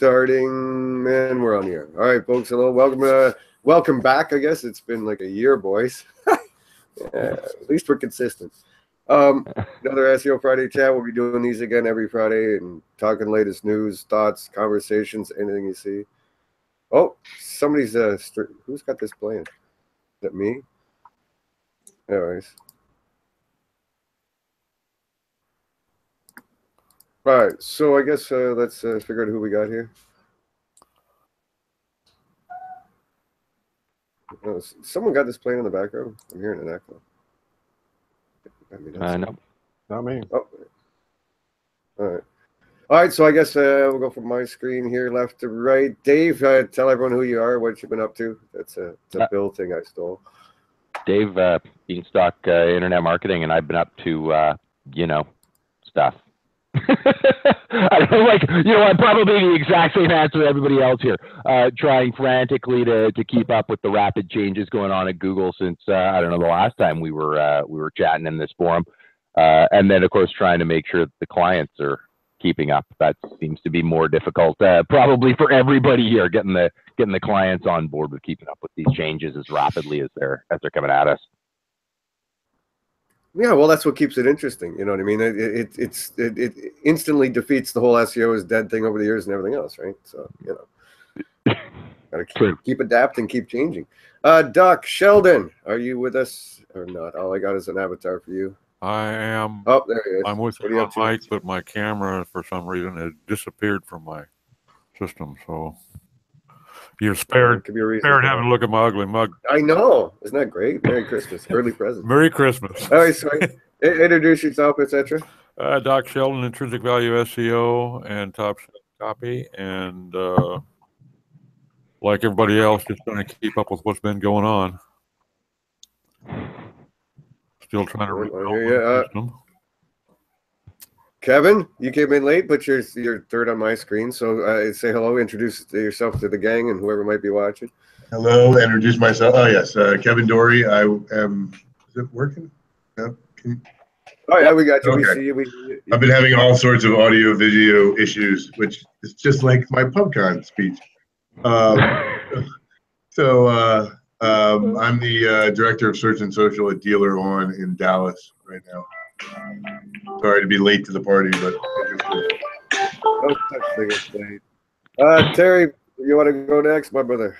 starting, man. We're on here. All right, folks. Hello, welcome back. I guess it's been like a year, boys. At least we're consistent. Another SEO Friday chat. We'll be doing these again every Friday and talking latest news, thoughts, conversations, anything you see. Oh, somebody's who's got this playing? Is that me? Anyways. All right, so I guess let's figure out who we got here. Oh, someone got this playing in the background. I'm hearing an echo. No, not me. Oh, all right. So I guess we'll go from my screen here, left to right. Dave, tell everyone who you are, what you've been up to. It's a Bill thing I stole. Dave, Beanstalk Internet Marketing, and I've been up to stuff. I don't I'm probably the exact same answer to everybody else here. Trying frantically to keep up with the rapid changes going on at Google since I don't know, the last time we were chatting in this forum, and then of course trying to make sure that the clients are keeping up. That seems to be more difficult, probably for everybody here, getting the clients on board with keeping up with these changes as rapidly as they're coming at us. Yeah, well, that's what keeps it interesting. You know what I mean? It instantly defeats the whole SEO is dead thing over the years and everything else, right? So, gotta keep adapting, keep changing. Doc Sheldon, are you with us or not? All I got is an avatar for you. I am. Oh, there he is. I'm with you on mic, but my camera, for some reason, it disappeared from my system. So you're spared having a look at my ugly mug. I know. Isn't that great? Merry Christmas. Early present. Merry Christmas. All right, sorry. Introduce yourself, etc. Doc Sheldon, Intrinsic Value SEO and Top Copy. And like everybody else, just trying to keep up with what's been going on. Still trying to read them. Kevin, you came in late, but you're third on my screen. So say hello, introduce yourself to the gang and whoever might be watching. Hello, introduce myself. Oh, yes, Kevin Dory. I am, is it working? No? Oh, yeah, we got you. Okay. We see you. I've been having all sorts of audio, video issues, which is just like my PubCon speech. I'm the director of search and social at Dealer On in Dallas right now. Sorry to be late to the party, but no such thing as late. Terry, you want to go next, my brother?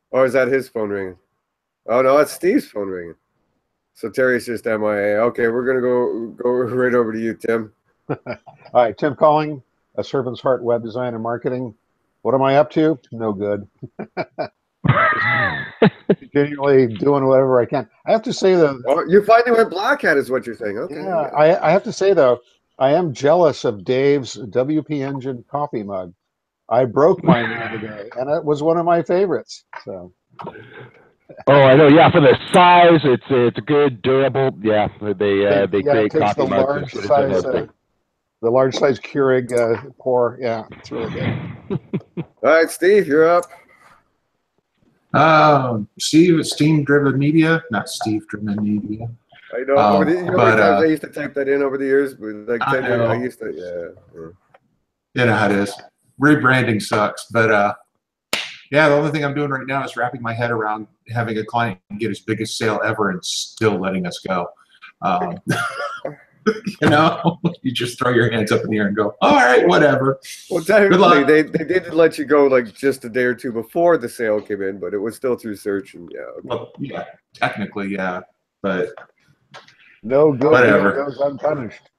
Or is that his phone ringing? Oh no, that's Steve's phone ringing. So Terry's just MIA. Okay, we're gonna go right over to you, Tim. All right, Tim Calling, a Servant's Heart web design and marketing. What am I up to? No good. Continually doing whatever I can. I have to say though, you finally went black hat, is what you're saying. Okay. Yeah, I have to say though, I am jealous of Dave's WP Engine coffee mug. I broke mine the other day, and it was one of my favorites. So. Oh, I know. Yeah, for the size, it's good, durable. Yeah, they create coffee mugs. The large size Keurig pour. Yeah, it's really good. All right, Steve, you're up. Steve at Steam Driven Media, not Steve Driven Media. I know. I used to type that in over the years, but like I used to, yeah. You know how it is. Rebranding sucks, but yeah, the only thing I'm doing right now is wrapping my head around having a client get his biggest sale ever and still letting us go. You just throw your hands up in the air and go, all right, whatever. Well, technically, they did let you go like just a day or two before the sale came in, but it was still through search and yeah. Okay. Well, yeah, technically, yeah, but no good whatever goes unpunished.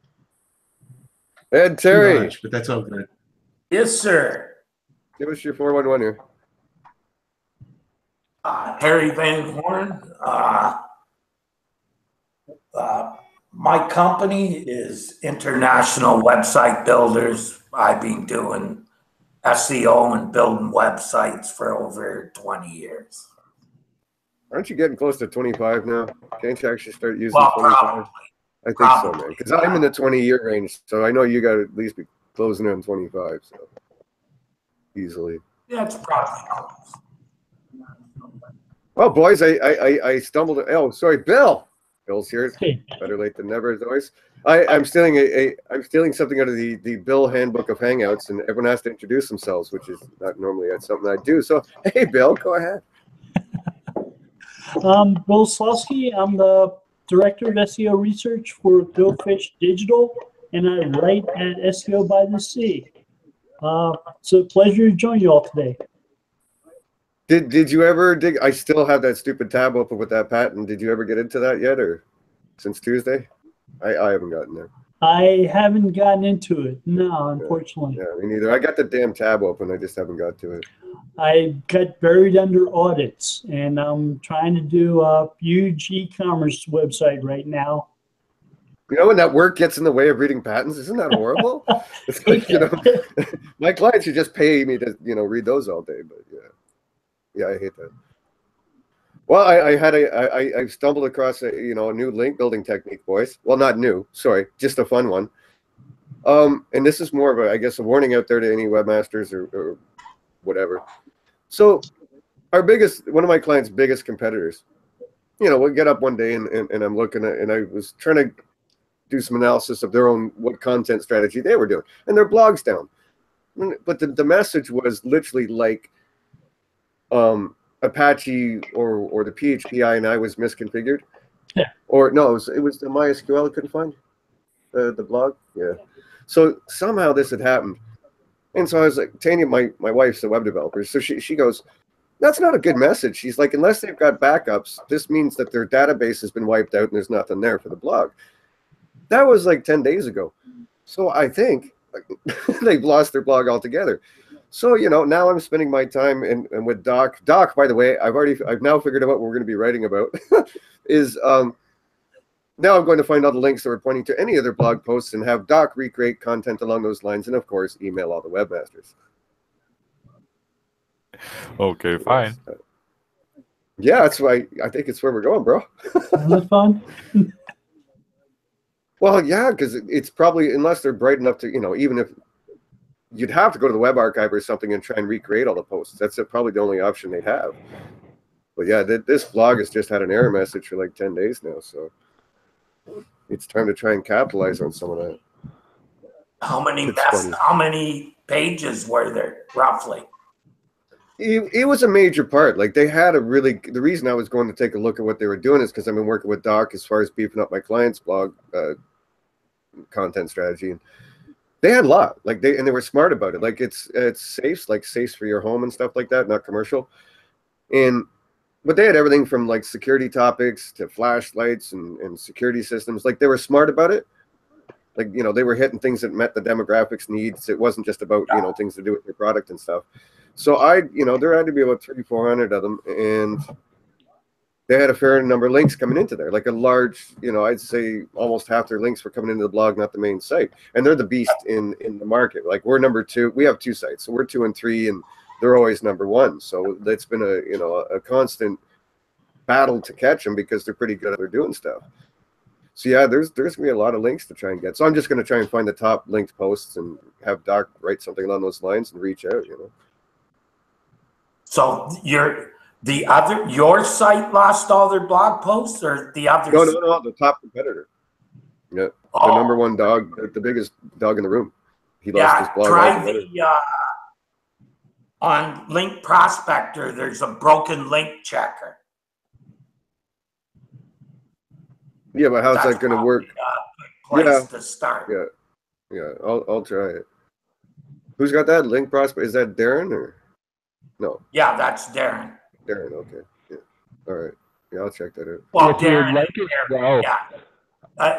And Terry, but that's all good. Yes, sir. Give us your 411 here. Harry Van Horn. My company is International Website Builders. I've been doing SEO and building websites for over 20 years. Aren't you getting close to 25 now? Can't you actually start using 25? Probably. I think so, man. Because I'm in the 20-year range, so I know you got to at least be closing in on 25, so easily. Yeah, it's probably close. Well, boys, I stumbled. Oh, sorry, Bill. Bill's here. Hey. Better late than never, as always. I'm stealing I'm stealing something out of the Bill Handbook of Hangouts, and everyone has to introduce themselves, which is not normally something I do. So, hey, Bill, go ahead. Bill Slosky. I'm the Director of SEO Research for Billfish Digital, and I write at SEO by the Sea. It's a pleasure to join you all today. Did you ever dig? I still have that stupid tab open with that patent. Did you ever get into that yet, or since Tuesday? I haven't gotten there. I haven't gotten into it. No, unfortunately. Yeah, me neither. I got the damn tab open. I just haven't got to it. I got buried under audits, and I'm trying to do a huge e-commerce website right now. You know, when that work gets in the way of reading patents, isn't that horrible? It's like, you know, my clients should just pay me to, you know, read those all day. But yeah, I hate that. Well, I stumbled across a new link building technique, boys. Well, not new, sorry, just a fun one. And this is more of a, I guess, a warning out there to any webmasters or whatever. So one of my clients' biggest competitors, you know, we'll get up one day and I'm looking at, and I was trying to do some analysis of their own, what content strategy they were doing, and their blog's down. But the message was literally like Apache or the PHP INI was misconfigured. Yeah. Or no, it was the MySQL I couldn't find the blog. Yeah. So somehow this had happened. And so I was like, Tanya, my wife's a web developer. So she goes, that's not a good message. She's like, unless they've got backups, this means that their database has been wiped out and there's nothing there for the blog. That was like 10 days ago. So I think they've lost their blog altogether. So, you know, now I'm spending my time and with Doc. Doc, by the way, I've now figured out what we're going to be writing about is now I'm going to find all the links that are pointing to any of their blog posts and have Doc recreate content along those lines. And of course, email all the webmasters. Okay, fine. Yeah, that's why I think it's where we're going, bro. Isn't that fun? Well, yeah, because it's probably, unless they're bright enough to, you know, even if you'd have to go to the web archive or something and try and recreate all the posts. That's probably the only option they have. But yeah, this blog has just had an error message for like 10 days now. So it's time to try and capitalize on some of that. How many pages were there, roughly? It was a major part. Like they had the reason I was going to take a look at what they were doing is because I've been working with Doc as far as beefing up my client's blog content strategy. And they had a lot, like they were smart about it. Like it's safe, like safe for your home and stuff like that, not commercial. But they had everything from like security topics to flashlights and security systems. Like they were smart about it. Like, you know, they were hitting things that met the demographics needs. It wasn't just about, you know, things to do with your product and stuff. So there had to be about 300-400 of them, and they had a fair number of links coming into there, like a large, you know, I'd say almost half their links were coming into the blog, not the main site. And they're the beast in the market. Like we're number 2. We have 2 sites, so we're 2 and 3, and they're always number 1. So that's been a constant battle to catch them because they're pretty good at their doing stuff. So yeah, there's gonna be a lot of links to try and get. So I'm just gonna try and find the top linked posts and have Doc write something along those lines and reach out, you know. So your site lost all their blog posts, or the other? No, the top competitor. Yeah, the number 1 dog, the biggest dog in the room. He lost his blog. Try on Link Prospector. There's a broken link checker. Yeah, but how's that going to work? Place to start. Yeah, I'll try it. Who's got that link prospect? Is that Darren or no? Yeah, that's Darren. Darren, okay. Yeah. All right. Yeah, I'll check that out. Well, Darren, yeah.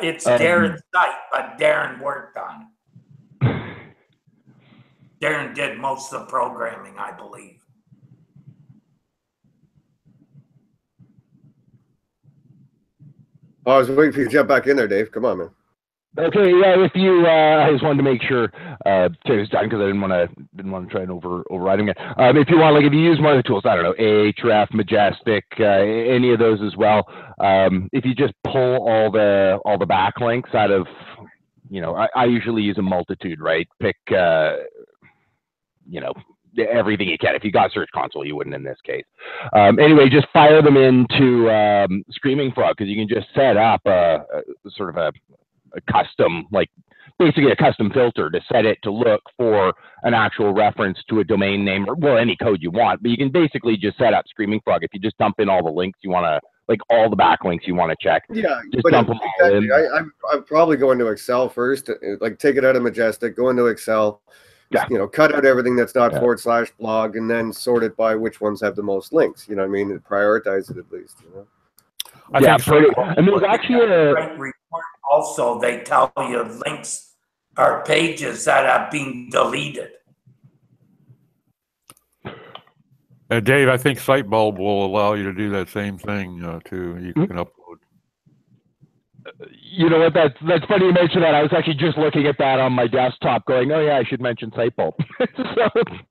It's Darren's site, but Darren worked on it. Darren did most of the programming, I believe. Oh, I was waiting for you to jump back in there, Dave. Come on, man. Okay, yeah. If you, I just wanted to make sure Terry was done because I didn't want to try and override him. If you want, like, if you use one of the tools, I don't know, Ahrefs, Majestic, any of those as well. If you just pull all the backlinks out of, you know, I usually use a multitude, right? Pick, you know, everything you can. If you got Search Console, you wouldn't in this case. Anyway, just fire them into Screaming Frog, because you can just set up a sort of a custom, like basically a custom filter to set it to look for an actual reference to a domain name, or well, any code you want. But you can basically just set up Screaming Frog. If you just dump in all the links you want to, like all the backlinks you want to check, just dump them all in. I'm probably going to Excel first, like take it out of Majestic, go into Excel, cut out everything that's not /blog, and then sort it by which ones have the most links. You know what I mean? And prioritize it at least. And there's actually a report also. They tell you links or pages that have been deleted. Dave, I think Sitebulb will allow you to do that same thing too. You can upload. You know what? That's funny you mention that. I was actually just looking at that on my desktop, going, "Oh yeah, I should mention Sitebulb."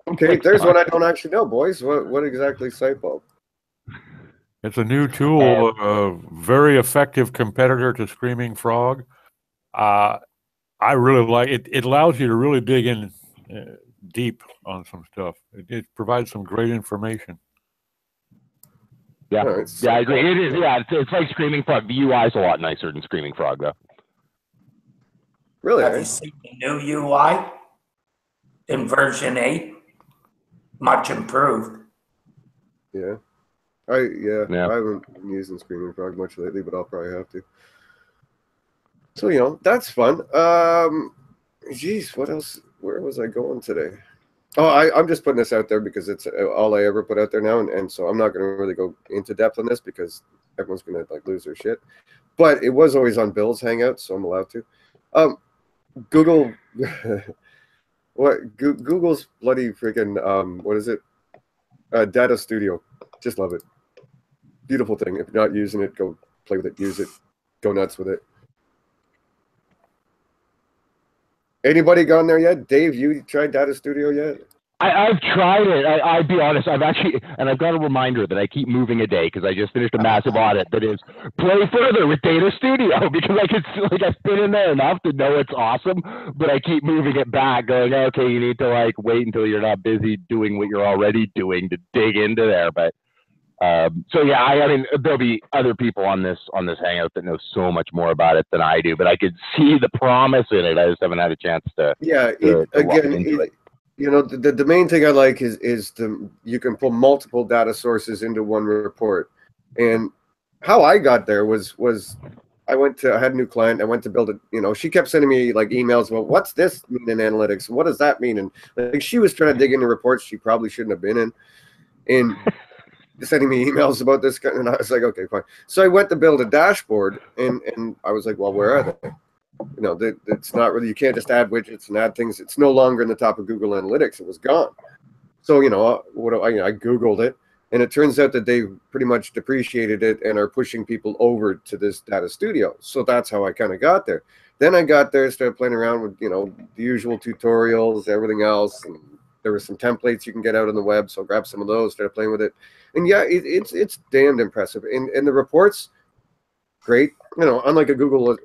Okay, there's one I don't actually know, boys. What exactly is Sitebulb? It's a new tool, a very effective competitor to Screaming Frog. I really like it. It allows you to really dig in deep on some stuff. It provides some great information. Yeah, I agree. It is. Yeah, it's like Screaming Frog. The UI is a lot nicer than Screaming Frog, though. Really? Have you seen the new UI in version 8? Much improved. Yeah. I haven't been using Screaming Frog much lately, but I'll probably have to. So, that's fun. Geez, what else? Where was I going today? Oh, I'm just putting this out there because it's all I ever put out there now, and so I'm not going to really go into depth on this because everyone's going to lose their shit. But it was always on Bill's Hangout, so I'm allowed to. Google, Google's bloody freaking what is it? Data Studio. Just love it. Beautiful thing. If you're not using it, go play with it. Use it. Go nuts with it. Anybody gone there yet? Dave, you tried Data Studio yet? I've tried it. I'd be honest. I've got a reminder that I keep moving a day because I just finished a massive audit that is play further with Data Studio because I've been in there enough to know it's awesome, but I keep moving it back, going, okay, you need to wait until you're not busy doing what you're already doing to dig into there. But so yeah, I mean, there'll be other people on this Hangout that know so much more about it than I do, but I could see the promise in it. I just haven't had a chance to. Yeah, the main thing I like is you can pull multiple data sources into one report. And how I got there was I had a new client. I went to build it. She kept sending me emails about what's this mean in analytics? What does that mean? And she was trying to dig into reports she probably shouldn't have been in. And sending me emails about this, and I was like, okay, fine. So I went to build a dashboard, and I was like, well, where are they? It's not really, you can't just add widgets and add things. It's no longer in the top of Google Analytics. It was gone. So, I Googled it, and it turns out that they pretty much depreciated it and are pushing people over to this Data Studio. So that's how I kind of got there. Then I got there, started playing around with, the usual tutorials, everything else, and there were some templates you can get out on the web, so I grabbed some of those, started playing with it. And yeah, it's damned impressive. And the reports, great. Unlike a Google,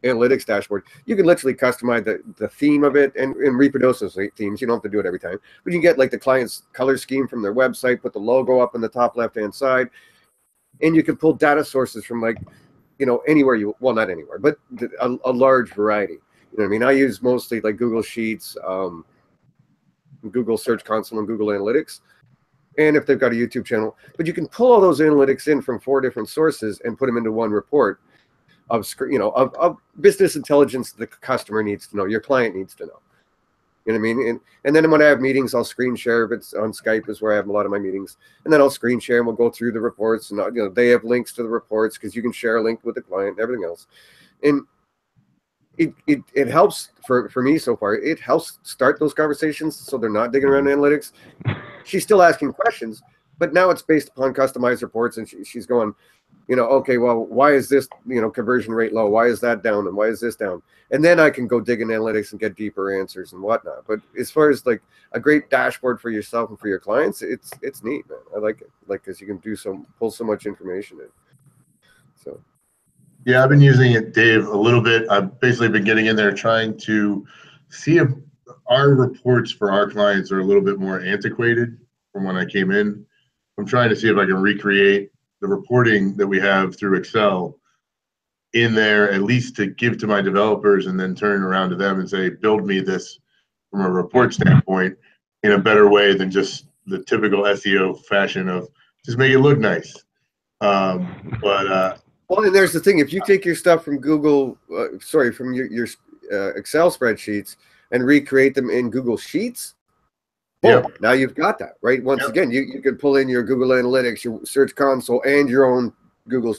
analytics dashboard, you can literally customize the theme of it and reproduce those themes. You don't have to do it every time. But you can get the client's color scheme from their website, put the logo up in the top left-hand side, and you can pull data sources from anywhere well, not anywhere, but a large variety. You know what I mean? I use mostly Google Sheets, Google Search Console, and Google Analytics. And if they've got a YouTube channel, but you can pull all those analytics in from 4 different sources and put them into one report of business intelligence the customer needs to know, your client needs to know. You know what I mean? And then when I have meetings, I'll screen share. If it's on Skype is where I have a lot of my meetings, and then I'll screen share and we'll go through the reports, and they have links to the reports because you can share a link with the client and everything else. And it helps for me so far. It helps start those conversations so they're not digging around analytics. She's still asking questions, but now it's based upon customized reports, and she's going, okay, well, why is this, conversion rate low? Why is that down? And why is this down? And then I can go dig in analytics and get deeper answers and whatnot. But as far as a great dashboard for yourself and for your clients, it's neat, man. I like it, because you can pull so much information in. So. Yeah, I've been using it, Dave, a little bit. I've basically been getting in there trying to see if our reports for our clients are a little bit more antiquated from when I came in. I'm trying to see if I can recreate the reporting that we have through Excel in there, at least to give to my developers, and then turn around to them and say, build me this from a report standpoint in a better way than just the typical SEO fashion of just make it look nice. Well, and there's the thing: if you take your stuff from Google, from your Excel spreadsheets and recreate them in Google Sheets, boom, now you've got that, right? Once again, you can pull in your Google Analytics, your Search Console, and your own Google,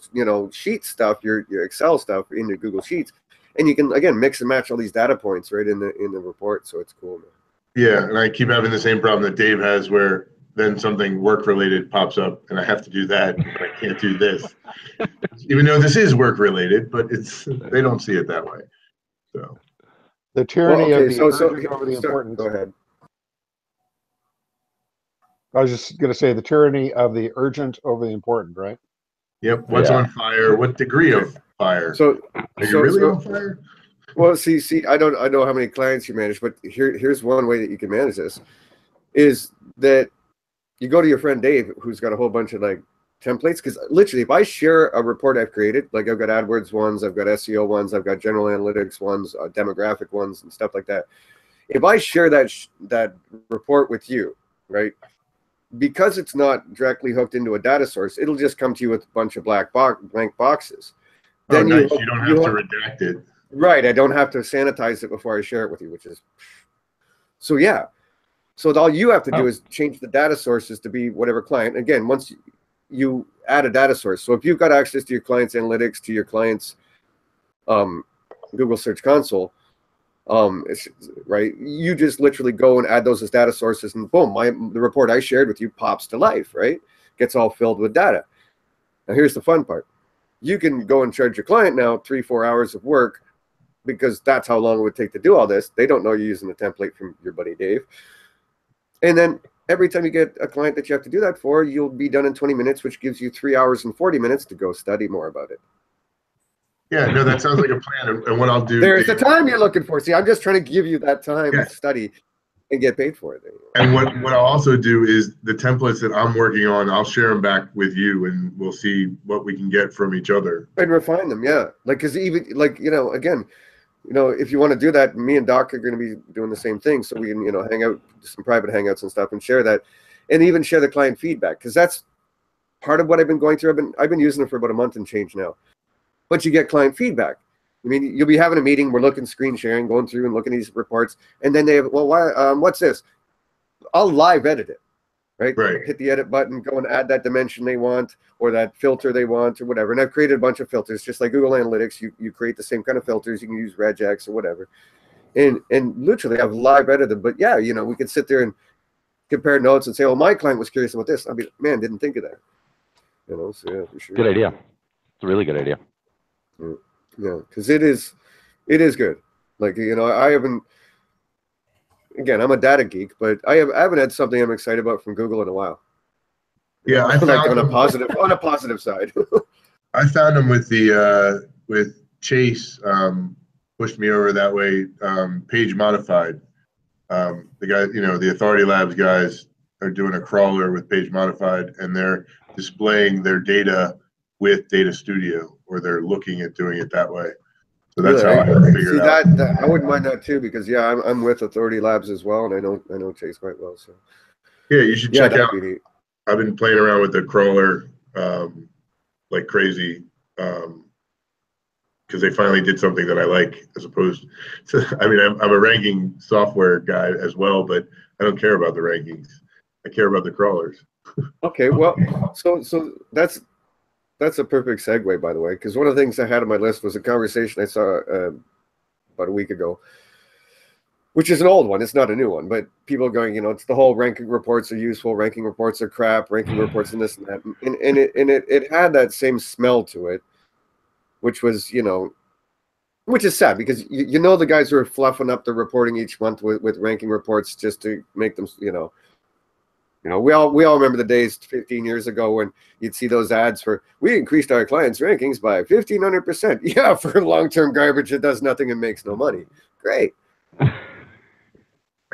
sheet stuff, your Excel stuff into Google Sheets, and you can again mix and match all these data points right in the report. So it's cool, man. Yeah, and I keep having the same problem that Dave has, where then something work related pops up, and I have to do that, but I can't do this, even though this is work related, but they don't see it that way. So the tyranny of the urgent over the important. Go ahead. I was just going to say the tyranny of the urgent over the important, right? Yep. What's on fire? What degree of fire? So, are you really on fire? Well, see, I know how many clients you manage, but here's one way that you can manage this: is that you go to your friend Dave, who's got a whole bunch of like templates. Because literally, if I share a report I've created, like I've got AdWords ones, I've got SEO ones, I've got general analytics ones, demographic ones, and stuff like that. If I share that report with you, right? Because it's not directly hooked into a data source, it'll just come to you with a bunch of blank boxes. Then you don't have to redact it. Right, I don't have to sanitize it before I share it with you, which is so yeah. So all you have to do is change the data sources to be whatever client. Again, once you add a data source, so if you've got access to your client's analytics, to your client's Google Search Console, right, you just literally go and add those as data sources, and boom, the report I shared with you pops to life, right? Gets all filled with data. Now here's the fun part: you can go and charge your client now 3-4 hours of work, because that's how long it would take to do all this. They don't know you're using the template from your buddy Dave. And then every time you get a client that you have to do that for, you'll be done in 20 minutes, which gives you 3 hours and 40 minutes to go study more about it. Yeah, no, that sounds like a plan. And what I'll do, there's the time you're looking for. See, I'm just trying to give you that time to study and get paid for it. And what I'll also do is the templates that I'm working on, I'll share them back with you, and we'll see what we can get from each other and refine them. Yeah, like, because even like again, if you want to do that, me and Doc are going to be doing the same thing, so we can hang out, some private hangouts and stuff, and share that, and even share the client feedback, because that's part of what I've been going through. I've been using it for about a month and change now, but you get client feedback. I mean, you'll be having a meeting, we're looking, screen sharing, going through and looking at these reports, and then they have, well, why, what's this? I'll live edit it, right? Hit the edit button, go and add that dimension they want, or that filter they want, or whatever. And I've created a bunch of filters, just like Google Analytics. You create the same kind of filters. You can use regex or whatever. And literally, I've live edited them. But yeah, we could sit there and compare notes and say, oh, my client was curious about this. I mean, man, didn't think of that. So yeah, for sure. Good idea. It's a really good idea. Yeah, because it is good. Like, I haven't, again, I'm a data geek, but I haven't had something I'm excited about from Google in a while. Yeah, I like on a positive side. I found them with Chase, pushed me over that way. Page Modified, the guy, the Authority Labs guys are doing a crawler with Page Modified, and they're displaying their data with Data Studio, or they're looking at doing it that way. So that's how I figured it out. I wouldn't mind that too, because yeah, I'm with Authority Labs as well, and I know Chase quite well. So yeah, you should check out. I've been playing around with the crawler like crazy, because they finally did something that I like, as opposed to, I mean, I'm a ranking software guy as well, but I don't care about the rankings. I care about the crawlers. Okay, well, so that's a perfect segue, by the way, because one of the things I had on my list was a conversation I saw about a week ago, which is an old one. It's not a new one, but people going, it's the whole ranking reports are useful, ranking reports are crap, ranking reports and this and that, and it had that same smell to it, which was, which is sad, because the guys who are fluffing up the reporting each month with ranking reports just to make them, we all remember the days 15 years ago when you'd see those ads for, we increased our clients' rankings by 1,500%. Yeah, for long-term garbage that does nothing and makes no money. Great.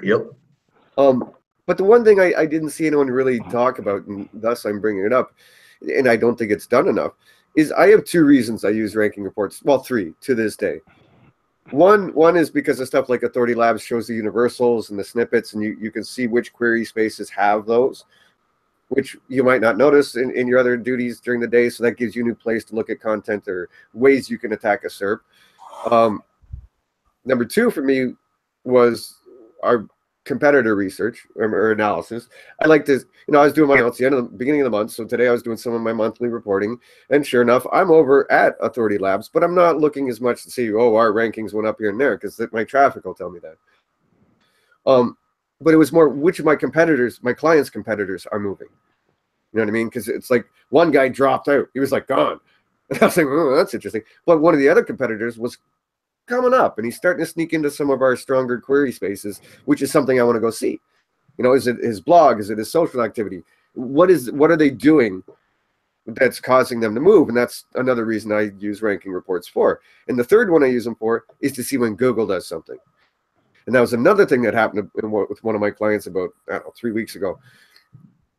Yep. But the one thing I didn't see anyone really talk about, and thus I'm bringing it up, and I don't think it's done enough, is I have two reasons I use ranking reports. Well, three to this day. One is because of stuff like Authority Labs shows the universals and the snippets, and you can see which query spaces have those, which you might not notice in your other duties during the day. So that gives you a new place to look at content or ways you can attack a SERP. Number two for me was our competitor research or analysis. I like to, I was doing my notes at the beginning of the month. So today I was doing some of my monthly reporting, and sure enough, I'm over at Authority Labs, but I'm not looking as much to see, oh, our rankings went up here and there, because my traffic will tell me that. But it was more which of my competitors, my clients' competitors, are moving. You know what I mean? Because it's like one guy dropped out. He was like gone. And I was like, oh, that's interesting. But one of the other competitors was coming up, and he's starting to sneak into some of our stronger query spaces, which is something I want to go see. Is it his blog? Is it his social activity? What are they doing that's causing them to move? And that's another reason I use ranking reports for. And the third one I use them for is to see when Google does something. And that was another thing that happened with one of my clients about, I don't know, 3 weeks ago.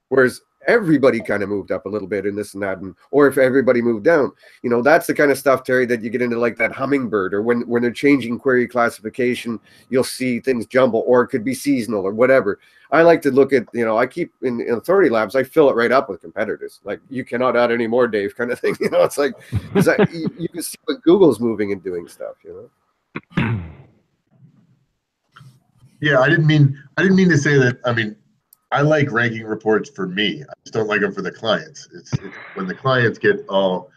Whereas everybody kind of moved up a little bit in this and that, or if everybody moved down, that's the kind of stuff, Terry, that you get into, like that hummingbird, or when they're changing query classification, you'll see things jumble, or it could be seasonal or whatever. I like to look at, I keep in Authority Labs, I fill it right up with competitors. Like, you cannot add any more, Dave, kind of thing. It's like, because you can see what Google's moving and doing stuff. Yeah, I didn't mean to say that. I mean, I like ranking reports for me. I just don't like them for the clients. It's when the clients get all.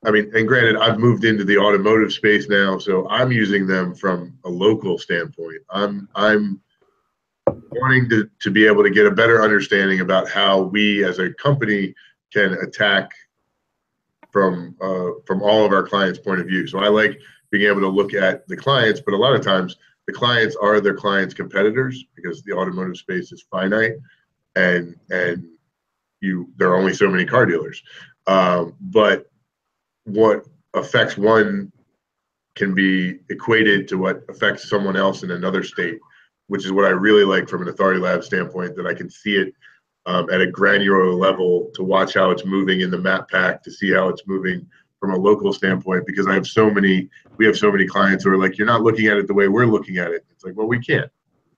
I mean, and granted, I've moved into the automotive space now, so I'm using them from a local standpoint. I'm wanting to be able to get a better understanding about how we as a company can attack from all of our clients' point of view. So I like being able to look at the clients, but a lot of times the clients are their clients' competitors, because the automotive space is finite, and there are only so many car dealers. But what affects one can be equated to what affects someone else in another state, which is what I really like from an Authority Lab standpoint, that I can see it at a granular level, to watch how it's moving in the map pack, to see how it's moving from a local standpoint, because we have so many clients who are like, you're not looking at it the way we're looking at it. It's like, well, we can't.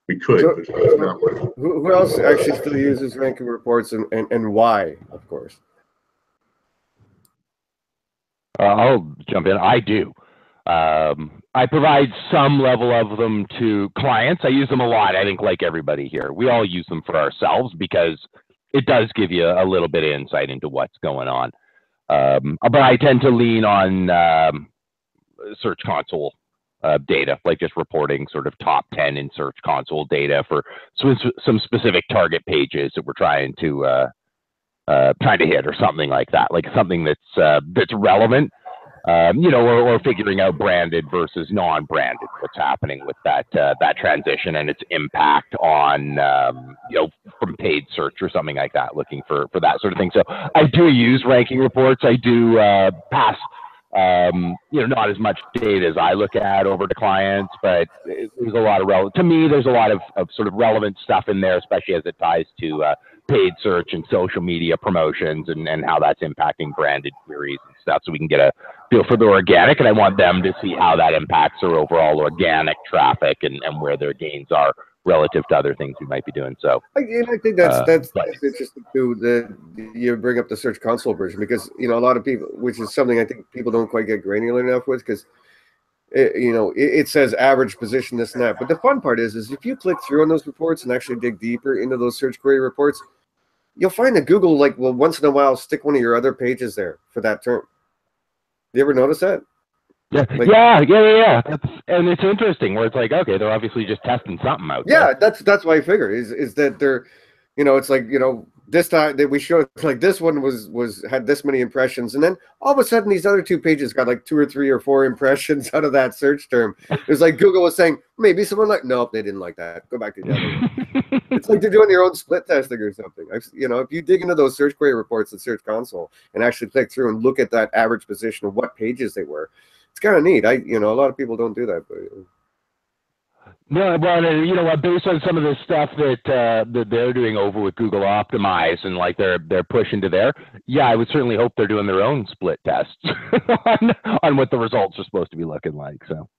We could, but it's not working. Who else actually still uses ranking reports, and why, of course? I'll jump in. I do. I provide some level of them to clients. I use them a lot. I think, like everybody here, we all use them for ourselves, because it does give you a little bit of insight into what's going on. But I tend to lean on Search Console data, like just reporting sort of top 10 in Search Console data for some specific target pages that we're trying to hit, or something like that, like something that's relevant, or figuring out branded versus non-branded, what's happening with that transition and its impact on from paid search or something like that, looking for that sort of thing. So I do use ranking reports. I do pass not as much data as I look at over to clients, but there's a lot of to me, there's a lot of sort of relevant stuff in there, especially as it ties to paid search and social media promotions, and how that's impacting branded queries and stuff, so we can get a feel for the organic. And I want them to see how that impacts their overall organic traffic, and where their gains are relative to other things we might be doing. So, and I think that's interesting too, that you bring up the Search Console version, because a lot of people, which is something I think people don't quite get granular enough with, because it says average position, this and that. But the fun part is if you click through on those reports and actually dig deeper into those search query reports, you'll find that Google will once in a while stick one of your other pages there for that term. You ever notice that? Yeah, and it's interesting where it's like, okay, they're obviously just testing something out there. Yeah, that's why I figure is that they're, it's like, this time that we showed, like, this one had this many impressions, and then all of a sudden these other two pages got like 2 or 3 or 4 impressions out of that search term. It was like Google was saying, maybe someone nope, they didn't like that. Go back to the other one. It's like they're doing their own split testing or something. If you dig into those search query reports in Search Console and actually click through and look at that average position of what pages they were, it's kind of neat. A lot of people don't do that, but No, but you know what? Based on some of the stuff that they're doing over with Google Optimize and like they're pushing to there, yeah, I would certainly hope they're doing their own split tests on what the results are supposed to be looking like. So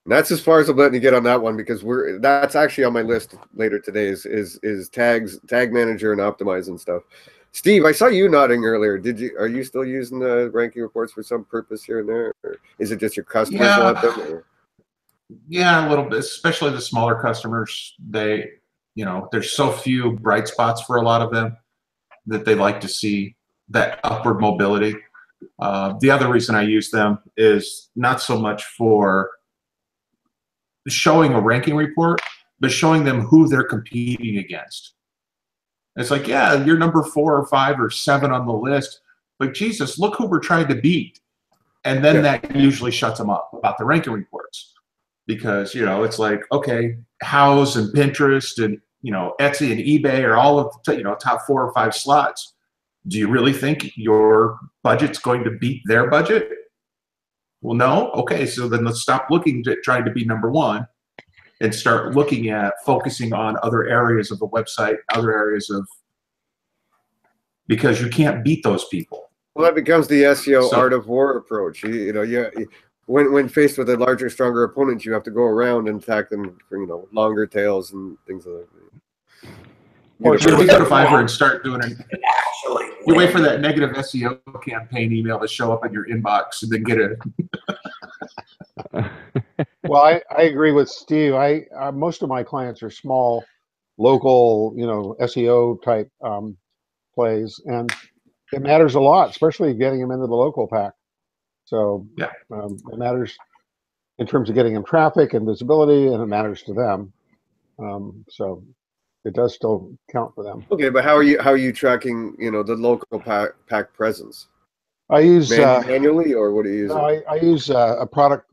that's as far as I'm letting you get on that one, because that's actually on my list later today. Is tags, tag manager, and optimize and stuff. Steve, I saw you nodding earlier. Are you still using the ranking reports for some purpose here and there, or is it just your customers want them? Or? Yeah, a little bit, especially the smaller customers. They, you know, there's so few bright spots for a lot of them that they like to see that upward mobility. The other reason I use them is not so much for showing a ranking report, but showing them who they're competing against. It's like, yeah, you're number 4 or 5 or 7 on the list, but Jesus, look who we're trying to beat. And then that usually shuts them up about the ranking reports. Because, you know, it's like, okay, Houzz and Pinterest and, you know, Etsy and eBay are all of the, you know, top 4 or 5 slots. Do you really think your budget's going to beat their budget? Well, no. Okay, so then let's stop looking at trying to be number 1 and start looking at focusing on other areas of the website, other areas of, because you can't beat those people. Well, that becomes the SEO art of war approach. You know, when faced with a larger, stronger opponent, you have to go around and attack them for, you know, longer tails and things like that. Or should we go to Fiverr and start doing it? Actually, you wait for that negative SEO campaign email to show up in your inbox and then get it. Well, I agree with Steve. Most of my clients are small, local, you know, SEO type plays, and it matters a lot, especially getting them into the local pack. So yeah, it matters in terms of getting them traffic and visibility, and it matters to them. So it does still count for them. Okay, but how are you tracking, you know, the local pack presence? I use manually, or what do you use? No, I use a product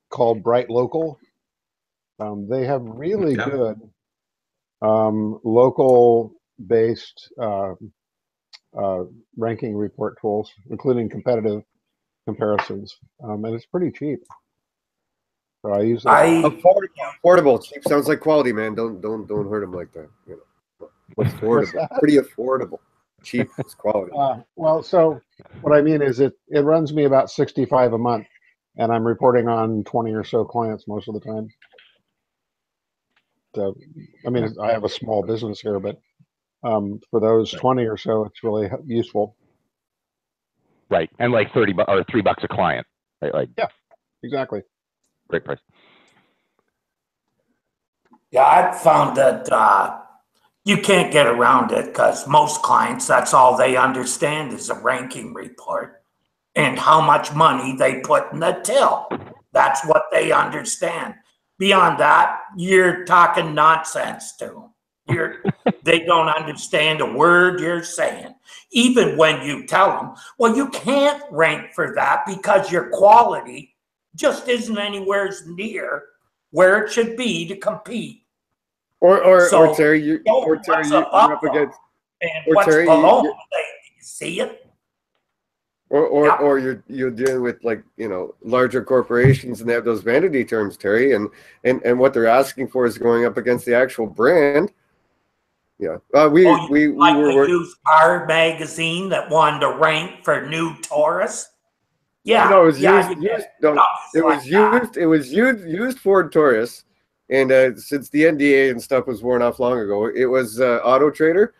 called Bright Local. They have really good local based ranking report tools, including competitive comparisons, and it's pretty cheap. So I use affordable. Cheap sounds like quality, man. Don't hurt them like that. You know, affordable, pretty affordable. Cheap is quality. Well, so what I mean is it runs me about $65 a month, and I'm reporting on 20 or so clients most of the time. So, I mean, I have a small business here, but for those 20 or so, it's really useful. Right, and like $30 or $3 a client, right? Like, yeah, exactly. Great price. Yeah, I've found that you can't get around it because most clients, that's all they understand is a ranking report and how much money they put in the till. That's what they understand. Beyond that, you're talking nonsense to them. They don't understand a word you're saying. Even when you tell them, well, you can't rank for that because your quality just isn't anywhere near where it should be to compete. Or Terry, you're up against, and what's below them, you see it? Or you're dealing with, like, you know, larger corporations, and they have those vanity terms, Terry, and what they're asking for is going up against the actual brand. Yeah, we were used our magazine that wanted to rank for new Taurus. Yeah, no, it was used Ford Taurus, and since the NDA and stuff was worn off long ago, it was Auto Trader.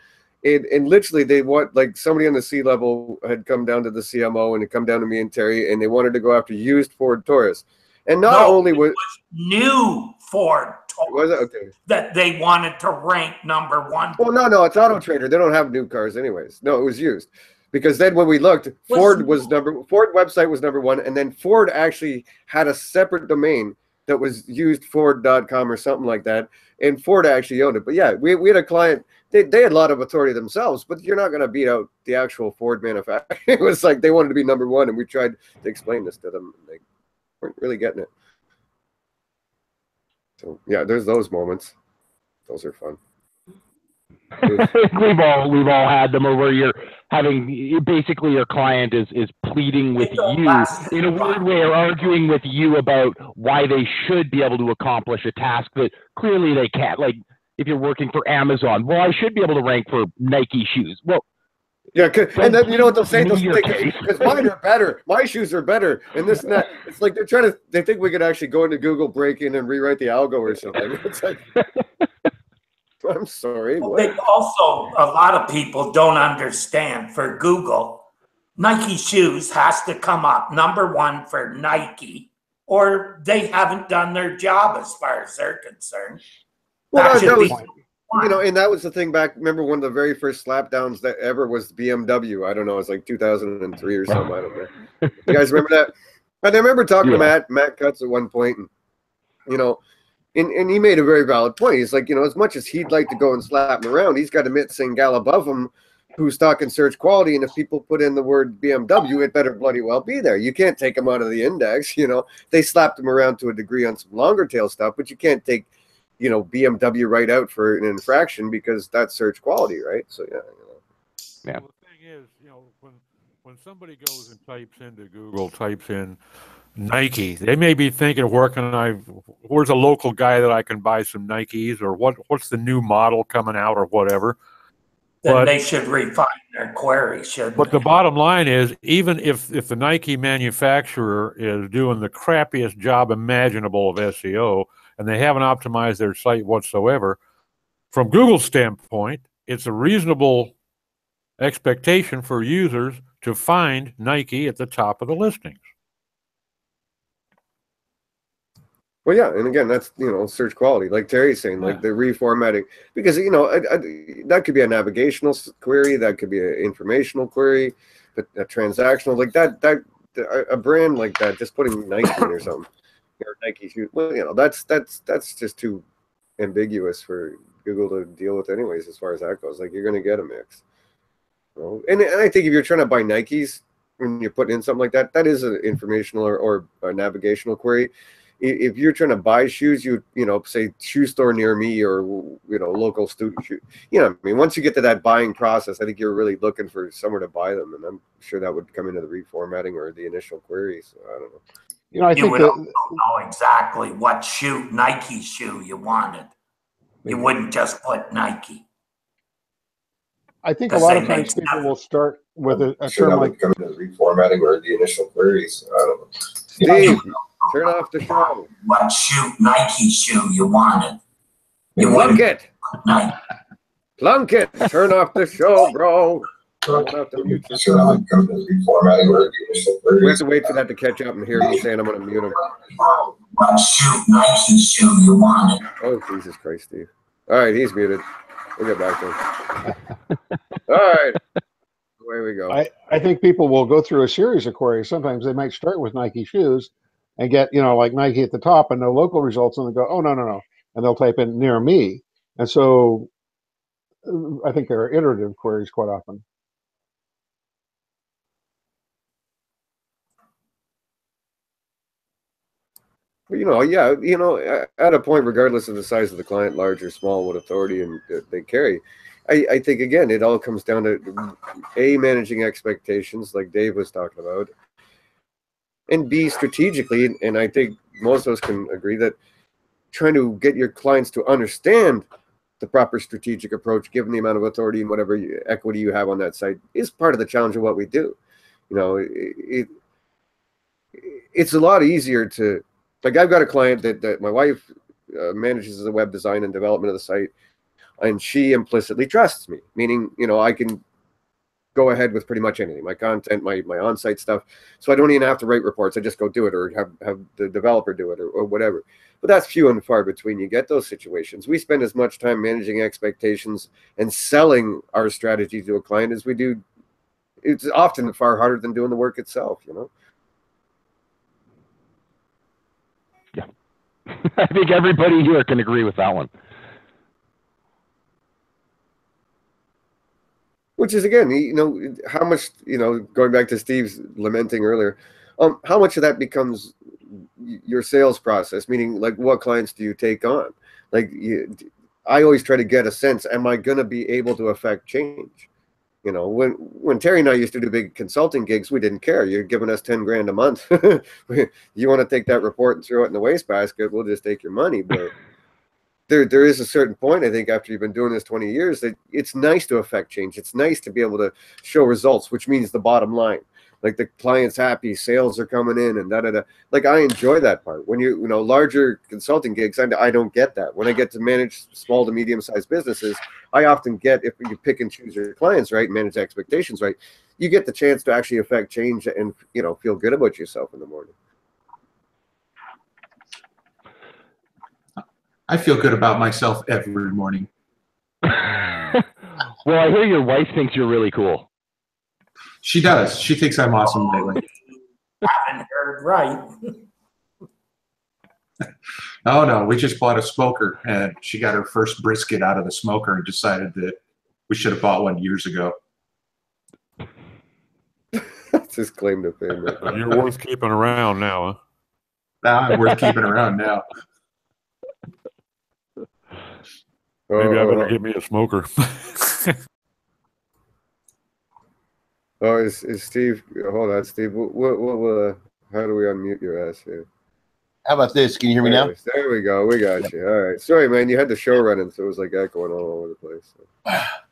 And literally, they want, like, somebody on the C-level had come down to the CMO and had come down to me and Terry, and they wanted to go after used Ford Taurus. And not only was new Ford Taurus, was it? Okay, that they wanted to rank #1. Well, no, it's Auto Trader. They don't have new cars anyways. No, it was used. Because then when we looked, Ford website was #1, and then Ford actually had a separate domain that was usedford.com or something like that, and Ford actually owned it. But yeah, we had a client. They had a lot of authority themselves, but you're not going to beat out the actual Ford manufacturer. It was like they wanted to be #1, and we tried to explain this to them. They weren't really getting it. So yeah, there's those moments. Those are fun. we've all had them, or where you're having basically your client is pleading with you in a weird way, or arguing with you about why they should be able to accomplish a task that clearly they can't. Like if you're working for Amazon, well, I should be able to rank for Nike shoes. Well, yeah, and then you know what they'll say? They'll Your say, case. because mine are better. My shoes are better, and this and that. It's like they think we could actually go into Google, break in, and rewrite the algo or something. It's like, I'm sorry. Well, they also, a lot of people don't understand, for Google, Nike shoes has to come up #1 for Nike, or they haven't done their job as far as they're concerned. Well, That should be was, you know, and that was the thing back. Remember, one of the very first slapdowns that ever was BMW. I don't know, it was like 2003 or something. I don't know. You guys remember that? And I remember talking to Matt Cutts at one point, and you know, and he made a very valid point. He's like, you know, as much as he'd like to go and slap him around, he's got a missing gal above him who's talking search quality, and if people put in the word BMW, it better bloody well be there. You can't take him out of the index. You know, they slapped him around to a degree on some longer tail stuff, but you can't take, you know, BMW right out for an infraction because that's search quality, right? So yeah. Yeah. Well, the thing is, you know, when somebody goes and types into Google, types in Nike, they may be thinking, where's a local guy that I can buy some Nikes, or what's the new model coming out, or whatever. Then they should refine their query, shouldn't But the bottom line is, even if the Nike manufacturer is doing the crappiest job imaginable of SEO, and they haven't optimized their site whatsoever, from Google's standpoint, it's a reasonable expectation for users to find Nike at the top of the listings. Well, yeah, and again, that's, you know, search quality, like Terry's saying, like the reformatting, because, you know, that could be a navigational query, that could be an informational query, but a transactional, like that a brand like that, just putting Nike in or something, or Nike shoes, well, you know, that's just too ambiguous for Google to deal with anyways, as far as that goes. Like, you're going to get a mix. You know? And I think if you're trying to buy Nikes, when you're putting in something like that, that is an informational or a navigational query. If you're trying to buy shoes, you know, say shoe store near me, or, you know, local student shoe, you know, I mean, once you get to that buying process, I think you're really looking for somewhere to buy them, and I'm sure that would come into the reformatting or the initial query. So I don't know. You know, I you think would also know exactly what Nike shoe you wanted. You wouldn't just put Nike. I think a lot of times people will start with a term like come into the reformatting or the initial queries. I don't know. Steve, turn off the show. What Nike shoe you wanted. You Plunk it. Plunk it. Turn off the show, bro. We have to wait for that to catch up and hear me saying I'm going to mute him. What Nike shoe you wanted. Oh, Jesus Christ, Steve. All right, he's muted. We'll get back to him. All right. Away we go. I think people will go through a series of queries. Sometimes they might start with Nike shoes and get, you know, like Nike at the top and no local results, and they go, oh, no. And they'll type in near me. And so I think there are iterative queries quite often. You know, yeah, you know, at a point, regardless of the size of the client, large or small, what authority and they carry, I think, again, it all comes down to A, managing expectations, like Dave was talking about, and B, strategically, and I think most of us can agree that trying to get your clients to understand the proper strategic approach, given the amount of authority and whatever equity you have on that site, is part of the challenge of what we do. You know, it's a lot easier to, like, I've got a client that my wife manages the web design and development of the site, and she implicitly trusts me, meaning, you know, I can go ahead with pretty much anything, my content, my on-site stuff. So I don't even have to write reports. I just go do it, or have the developer do it, or whatever. But that's few and far between. You get those situations. We spend as much time managing expectations and selling our strategy to a client as we do. It's often far harder than doing the work itself, you know? Yeah. I think everybody here can agree with that one. Which is, again, you know, how much, you know, going back to Steve's lamenting earlier, how much of that becomes your sales process? Meaning, like, what clients do you take on? Like, I always try to get a sense, am I going to be able to affect change? You know, when Terry and I used to do big consulting gigs, we didn't care. You're giving us 10 grand a month. You want to take that report and throw it in the wastebasket, we'll just take your money. But there is a certain point, I think, after you've been doing this 20 years, that it's nice to affect change. It's nice to be able to show results, which means the bottom line. Like the client's happy, sales are coming in, and da-da-da. Like I enjoy that part. When you know, larger consulting gigs, I don't get that. When I get to manage small to medium-sized businesses, I often get, if you pick and choose your clients right, manage expectations right, you get the chance to actually affect change and, you know, feel good about yourself in the morning. I feel good about myself every morning. Well, I hear your wife thinks you're really cool. She does. She thinks I'm awesome lately. Haven't heard right. Oh, no. We just bought a smoker, and she got her first brisket out of the smoker and decided that we should have bought one years ago. That's his claim to fame. Right? You're worth keeping around now, huh? Now I'm worth keeping around now. Maybe I better get me a smoker. Oh, is Steve? Hold on, Steve. What how do we unmute your ass here? How about this? Can you hear me now? There we go. We got you. All right. Sorry, man. You had the show running, so it was like echoing all over the place. So.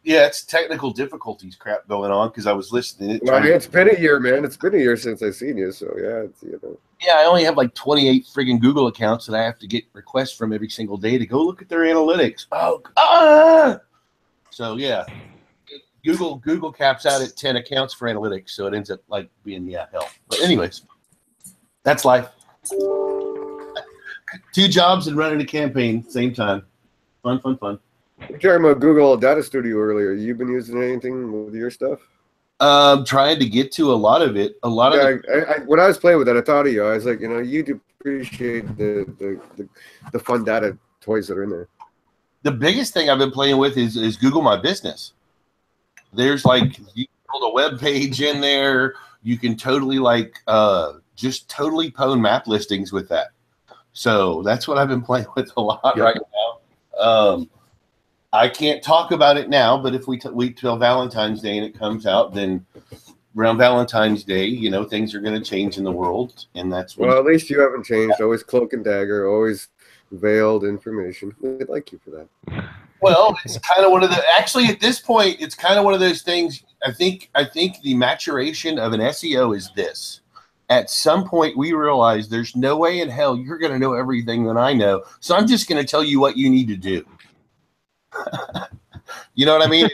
Yeah, it's technical difficulties crap going on because I was listening. Well, it's been a year, man. It's been a year since I've seen you, so yeah, it's, you know. Yeah, I only have like 28 friggin' Google accounts that I have to get requests from every single day to go look at their analytics. So yeah, Google caps out at 10 accounts for analytics, so it ends up like being hell. But anyways, that's life. 2 jobs and running a campaign same time. Fun. You were talking about Google Data Studio earlier. You've been using anything with your stuff? Trying to get to a lot of it. When I was playing with it, I thought of you. I was like, you know, you'd appreciate the fun data toys that are in there. The biggest thing I've been playing with is Google My Business. There's like, you can build a web page in there. You can totally just totally pwn map listings with that. So that's what I've been playing with a lot right now. I can't talk about it now, but if we wait till Valentine's Day and it comes out, then around Valentine's Day, you know, things are going to change in the world, and that's what. Well, at least you haven't changed. Always cloak and dagger, always veiled information. We'd like you for that. Well, it's kind of one of the. Actually, at this point, it's kind of one of those things. I think the maturation of an SEO is this. At some point, we realize there's no way in hell you're going to know everything that I know. So I'm just going to tell you what you need to do. You know what I mean?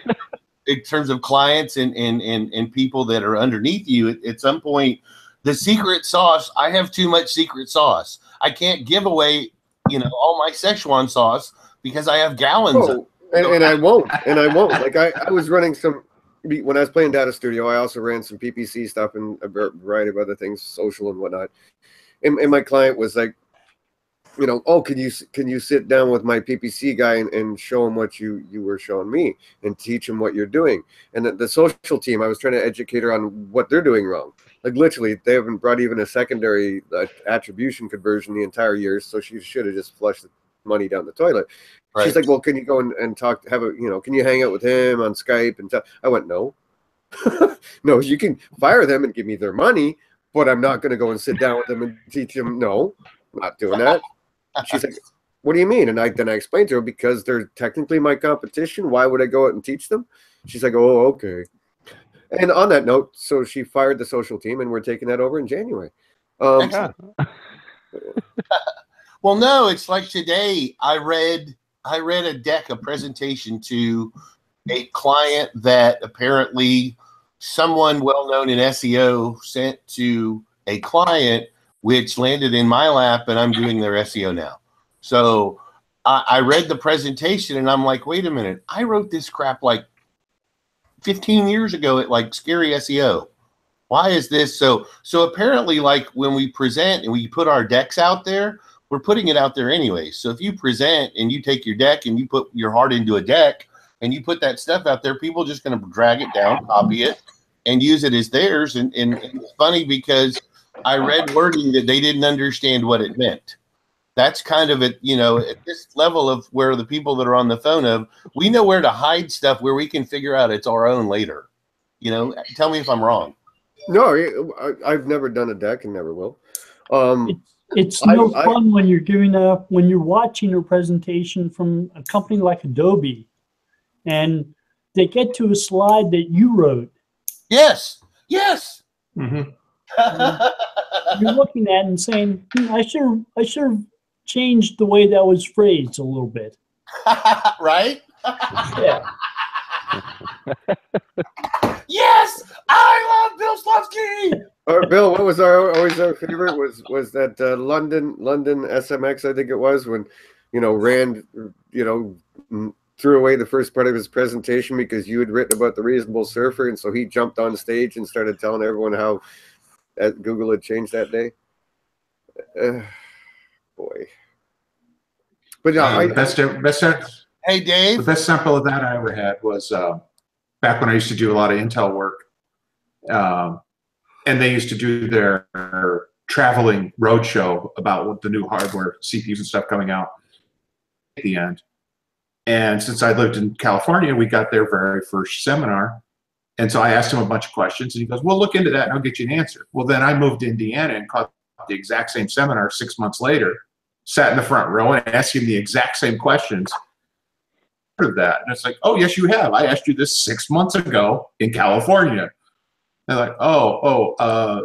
In terms of clients and people that are underneath you, at some point, the secret sauce, I have too much secret sauce. I can't give away, you know, all my Szechuan sauce because I have gallons. Oh, and I won't. Like I was running some. When I was playing Data Studio, I also ran some PPC stuff and a variety of other things, social and whatnot. And my client was like, you know, oh, can you sit down with my PPC guy and show him what you were showing me and teach him what you're doing? And the social team, I was trying to educate her on what they're doing wrong. Like literally, they haven't brought even a secondary attribution conversion the entire year, so she should have just flushed the money down the toilet. Right. She's like, well, can you go and talk, can you hang out with him on Skype and talk? I went, no. No, you can fire them and give me their money, but I'm not going to go and sit down with them and teach them. No, I'm not doing that. She's like, what do you mean? And then I explained to her, because they're technically my competition. Why would I go out and teach them? She's like, oh, okay. And on that note, so she fired the social team, and we're taking that over in January. Well, no, it's like today I read a presentation to a client that apparently someone well-known in SEO sent to a client, which landed in my lap, and I'm doing their SEO now. So I read the presentation, and I'm like, wait a minute, I wrote this crap like 15 years ago at like Scary SEO. Why is this? So apparently, like when we present and we put our decks out there, we're putting it out there anyway. So if you present and you take your deck and you put your heart into a deck and you put that stuff out there, people are just going to drag it down, copy it, and use it as theirs. And it's funny because I read wording that they didn't understand what it meant. That's kind of it, you know, at this level of where the people that are on the phone of, we know where to hide stuff where we can figure out it's our own later. You know, tell me if I'm wrong. No, I've never done a deck and never will. It's no fun when you're when you're watching a presentation from a company like Adobe, and they get to a slide that you wrote. Yes. Yes. Mm-hmm. You're looking at it and saying, I should have changed the way that was phrased a little bit. Right? Yeah. Yes, I love Bill Slupski. Bill, what was always our favorite was that London SMX, I think it was, when, you know, Rand, you know, threw away the first part of his presentation because you had written about the reasonable surfer, and so he jumped on stage and started telling everyone how Google had changed that day. Boy. But yeah, best. Hey, Dave. The best sample of that I ever had was back when I used to do a lot of Intel work, and they used to do their traveling roadshow about what the new hardware, CPUs and stuff coming out at the end. And since I lived in California, we got their very first seminar. And so I asked him a bunch of questions, and he goes, well, look into that and I'll get you an answer. Well, then I moved to Indiana and caught the exact same seminar 6 months later, sat in the front row and asked him the exact same questions. Of that. And it's like, oh, yes, you have. I asked you this 6 months ago in California. They're like,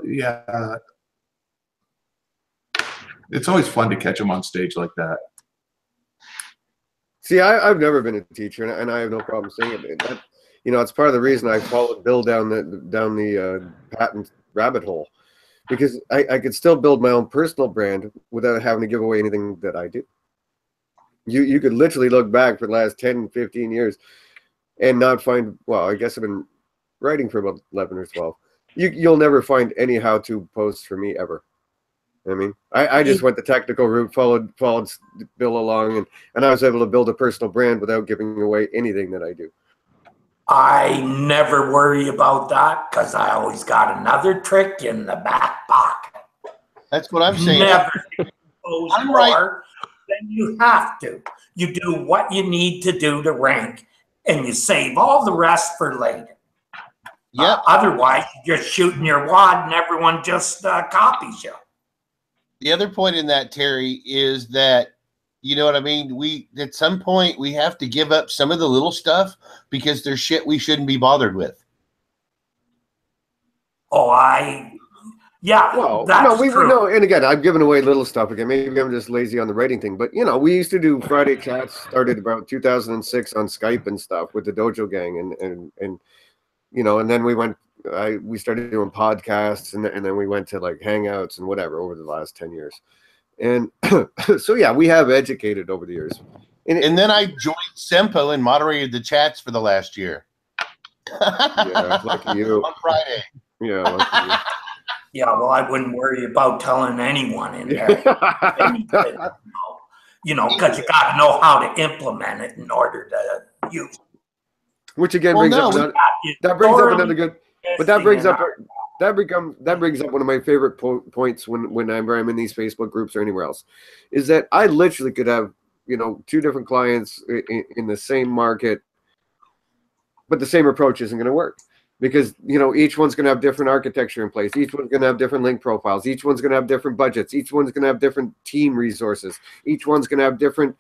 yeah. It's always fun to catch them on stage like that. See, I've never been a teacher, and I have no problem saying it. That, you know, it's part of the reason I followed Bill down the patent rabbit hole, because I could still build my own personal brand without having to give away anything that I do. You could literally look back for the last 10, 15 years and not find, well, I guess I've been writing for about 11 or 12. You'll never find any how-to posts for me ever. I mean, I just went the technical route, followed Bill along, and I was able to build a personal brand without giving away anything that I do. I never worry about that because I always got another trick in the back pocket. That's what I'm saying. Never expose more than you have to. You do what you need to do to rank, and you save all the rest for later. Yep. Otherwise, you're just shooting your wad, and everyone just copies you. The other point in that, Terry, is that, you know what I mean? We, at some point, we have to give up some of the little stuff because there's shit we shouldn't be bothered with. Oh, yeah, well, that's true. No, and again, I've given away little stuff again. Maybe I'm just lazy on the writing thing, but you know, we used to do Friday chats. Started about 2006 on Skype and stuff with the Dojo Gang, and you know, and then we started doing podcasts, and then we went to like Hangouts and whatever over the last 10 years, and so yeah, we have educated over the years. And then I joined Sempo and moderated the chats for the last year. Yeah, lucky you. On Friday. Yeah, lucky you. Yeah, well, I wouldn't worry about telling anyone in there. You know, because you got to know how to implement it in order to use it. Which again brings up another good. But that brings up one of my favorite points whenever I'm in these Facebook groups or anywhere else, is that I literally could have, you know, two different clients in the same market, but the same approach isn't going to work. Because, you know, each one's going to have different architecture in place. Each one's going to have different link profiles. Each one's going to have different budgets. Each one's going to have different team resources. Each one's going to have different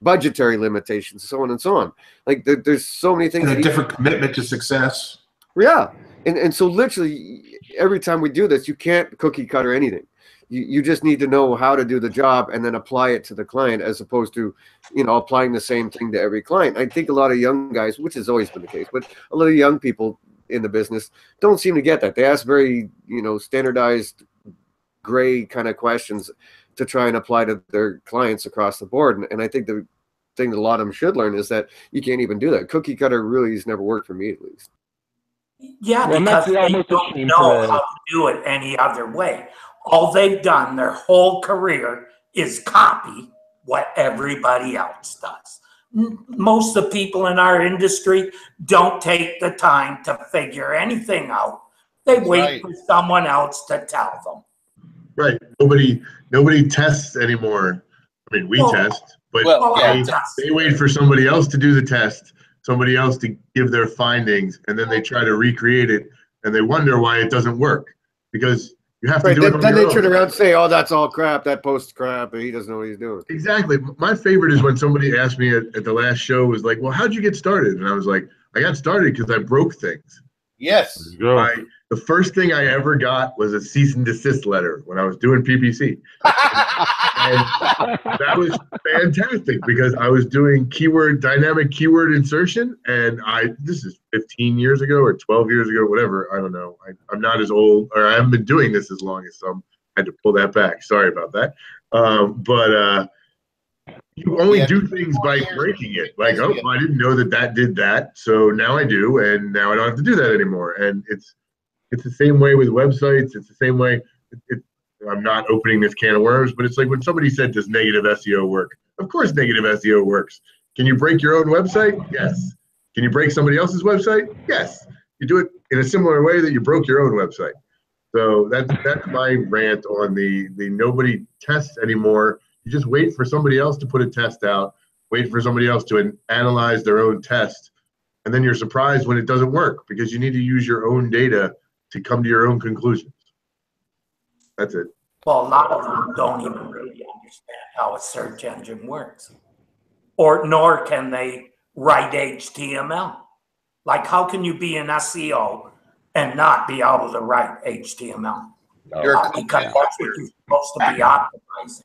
budgetary limitations, so on and so on. Like there's so many things. And a different commitment to success. Yeah. And so literally every time we do this, you can't cookie cutter anything. You just need to know how to do the job and then apply it to the client, as opposed to, you know, applying the same thing to every client. I think a lot of young guys, which has always been the case, but a lot of young people in the business don't seem to get that. They ask very, you know, standardized gray kind of questions to try and apply to their clients across the board. And I think the thing that a lot of them should learn is that you can't even do that. Cookie cutter really has never worked for me, at least. Yeah, because they don't know how to do it any other way. All they've done their whole career is copy what everybody else does. Most of the people in our industry don't take the time to figure anything out. They wait for someone else to tell them. Right. Nobody tests anymore I mean, we Well, test, but well, yeah. they wait for somebody else to do the test, somebody else to give their findings, and then they try to recreate it, and they wonder why it doesn't work because you have to do it on then your they own. turn around and say, "Oh, that's all crap. That post's crap. He doesn't know what he's doing." Exactly. My favorite is when somebody asked me at the last show, was like, "Well, how'd you get started?" And I was like, "I got started because I broke things." Yes. Go. The first thing I ever got was a cease and desist letter when I was doing PPC. And that was fantastic because I was doing dynamic keyword insertion. And this is 15 years ago or 12 years ago, whatever. I don't know. I'm not as old, or I haven't been doing this as long as some. I had to pull that back. Sorry about that. But you only do things by breaking it. Like, oh, I didn't know that did that. So now I do. And now I don't have to do that anymore. And it's the same way with websites. It's the same way. I'm not opening this can of worms, but it's like when somebody said, does negative SEO work? Of course negative SEO works. Can you break your own website? Yes. Can you break somebody else's website? Yes. You do it in a similar way that you broke your own website. So that's my rant on the nobody tests anymore. You just wait for somebody else to put a test out, wait for somebody else to analyze their own test, and then you're surprised when it doesn't work because you need to use your own data to come to your own conclusions. That's it. Well, a lot of them don't even really understand how a search engine works, nor can they write HTML. Like, how can you be an SEO and not be able to write HTML? Because that's what you're supposed to be optimizing.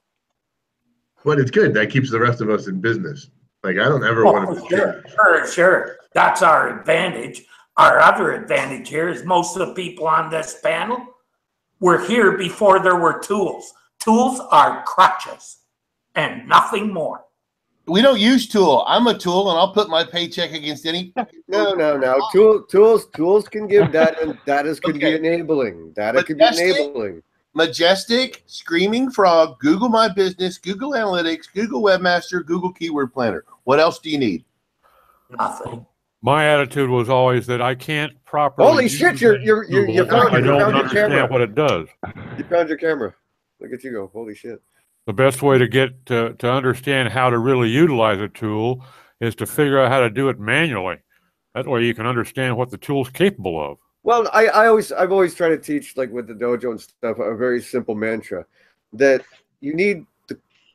But it's good. That keeps the rest of us in business. Like, I don't ever want to. Sure. That's our advantage. Our other advantage here is most of the people on this panel were here before there were tools. Tools are crutches and nothing more. We don't use tool. I'm a tool, and I'll put my paycheck against any. No. Tools can give data, and data can be enabling. Data can be enabling. Majestic, Screaming Frog, Google My Business, Google Analytics, Google Webmaster, Google Keyword Planner. What else do you need? Nothing. My attitude was always that I can't properly. Holy shit! You found your camera. What it does. You found your camera. Look at you go! Holy shit! The best way to get to understand how to really utilize a tool is to figure out how to do it manually. That way, you can understand what the tool's capable of. Well, I've always tried to teach, like with the dojo and stuff, a very simple mantra that you need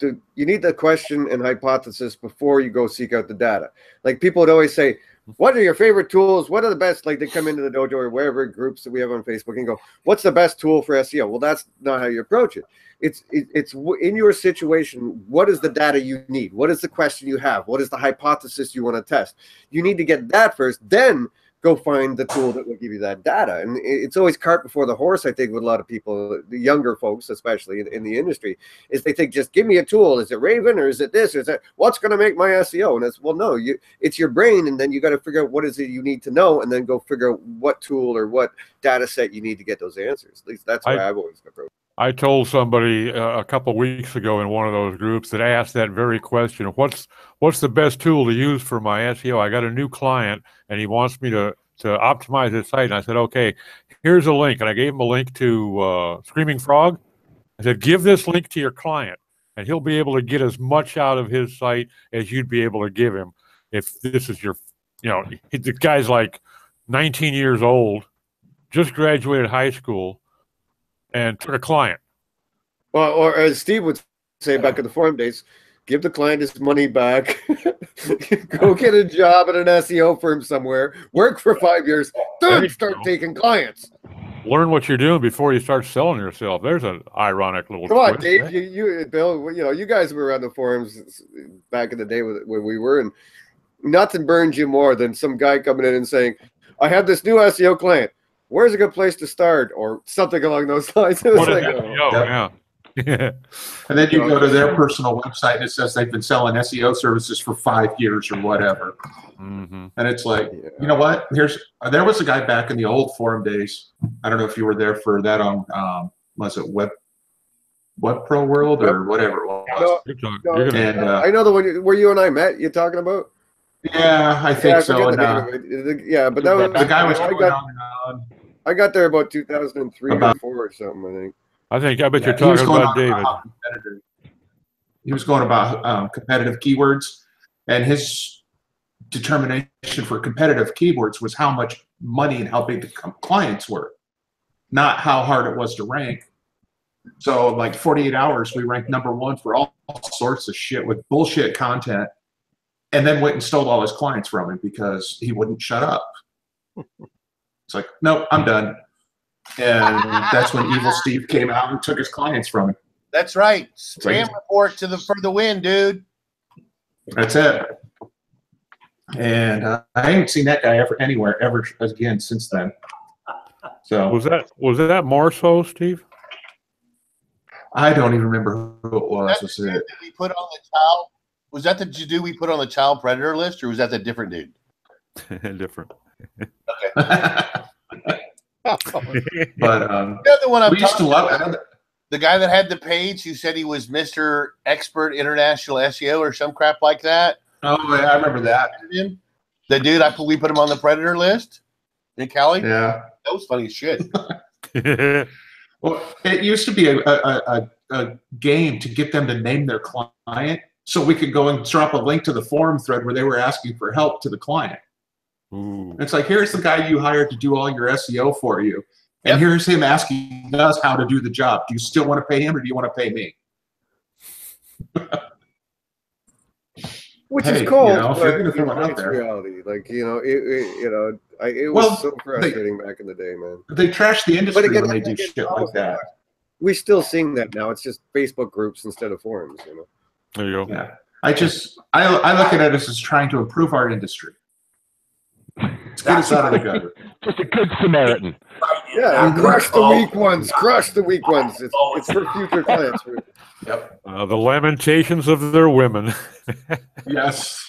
the question and hypothesis before you go seek out the data. Like, people would always say, what are your favorite tools? What are the best? Like, they come into the dojo or wherever groups that we have on Facebook and go, what's the best tool for SEO? Well, that's not how you approach it. It's in your situation. What is the data you need? What is the question you have? What is the hypothesis you want to test? You need to get that first, then go find the tool that will give you that data. And it's always cart before the horse, I think, with a lot of people, the younger folks, especially in the industry, is they think, just give me a tool. Is it Raven or is it this? Or is that what's going to make my SEO? And it's, well, no, it's your brain. And then you got to figure out what is it you need to know, and then go figure out what tool or what data set you need to get those answers. At least that's why I've always approached. I told somebody a couple of weeks ago in one of those groups that asked that very question: what's the best tool to use for my SEO? I got a new client and he wants me to optimize his site. And I said, okay, here's a link. And I gave him a link to Screaming Frog. I said, give this link to your client and he'll be able to get as much out of his site as you'd be able to give him if this is your, the guy's like 19 years old, just graduated high school, and took a client. Well, or as Steve would say back in the forum days, give the client his money back, go get a job at an SEO firm somewhere, work for 5 years, then start taking clients. Learn what you're doing before you start selling yourself. There's an ironic little Come on, twist, Dave, right? you Bill, you guys were on the forums back in the day when we were, and nothing burns you more than some guy coming in and saying, I have this new SEO client. Where's a good place to start, or something along those lines? It was like, yeah. And then you go to their personal website and it says they've been selling SEO services for 5 years or whatever. Mm-hmm. And it's like, you know what? There was a guy back in the old forum days. I don't know if you were there for that on, was it Web Pro World or whatever it was. I know the one where you and I met. You're talking about? Yeah, I think so. And, but that was the guy was going on and on. I got there about 2003 or 4 or something, I think. I bet you're talking about David. he was going about competitive keywords, and his determination for competitive keywords was how much money and how big the clients were, not how hard it was to rank. So like 48 hours, we ranked #1 for all sorts of shit with bullshit content, and then went and stole all his clients from him because he wouldn't shut up. It's like, nope, I'm done. And that's when Evil Steve came out and took his clients from him. That's right. Spam report for the win, dude. That's it. And I haven't seen that guy anywhere ever again since then. So was that Marceau, Steve? I don't even remember who it was. Was that the dude that we put on the child? Was that the dude we put on the child predator list, or was that the different dude? Different. Okay. But the other one I'm we used to love the guy that had the page who said he was Mr. Expert International SEO or some crap like that. Oh, yeah, I remember that. The dude we put him on the predator list in Cali. Yeah, that was funny as shit. Well, it used to be a game to get them to name their client, so we could go and drop a link to the forum thread where they were asking for help to the client. Ooh. It's like, here's the guy you hired to do all your SEO for you, and here's him asking us how to do the job. Do you still want to pay him, or do you want to pay me? Which is cool, you know, if you're gonna throw it out it's there. reality. Like, it was so frustrating back in the day, man. They trash the industry again, when they do shit like that. We're still seeing that now. It's just Facebook groups instead of forums, you know. There you go. Yeah, I look at it as trying to improve our industry. Let's get us out of the gutter. Just a good Samaritan. Yeah, and crush the weak ones. Crush the weak ones. It's for future clients. Yep. The lamentations of their women. Yes.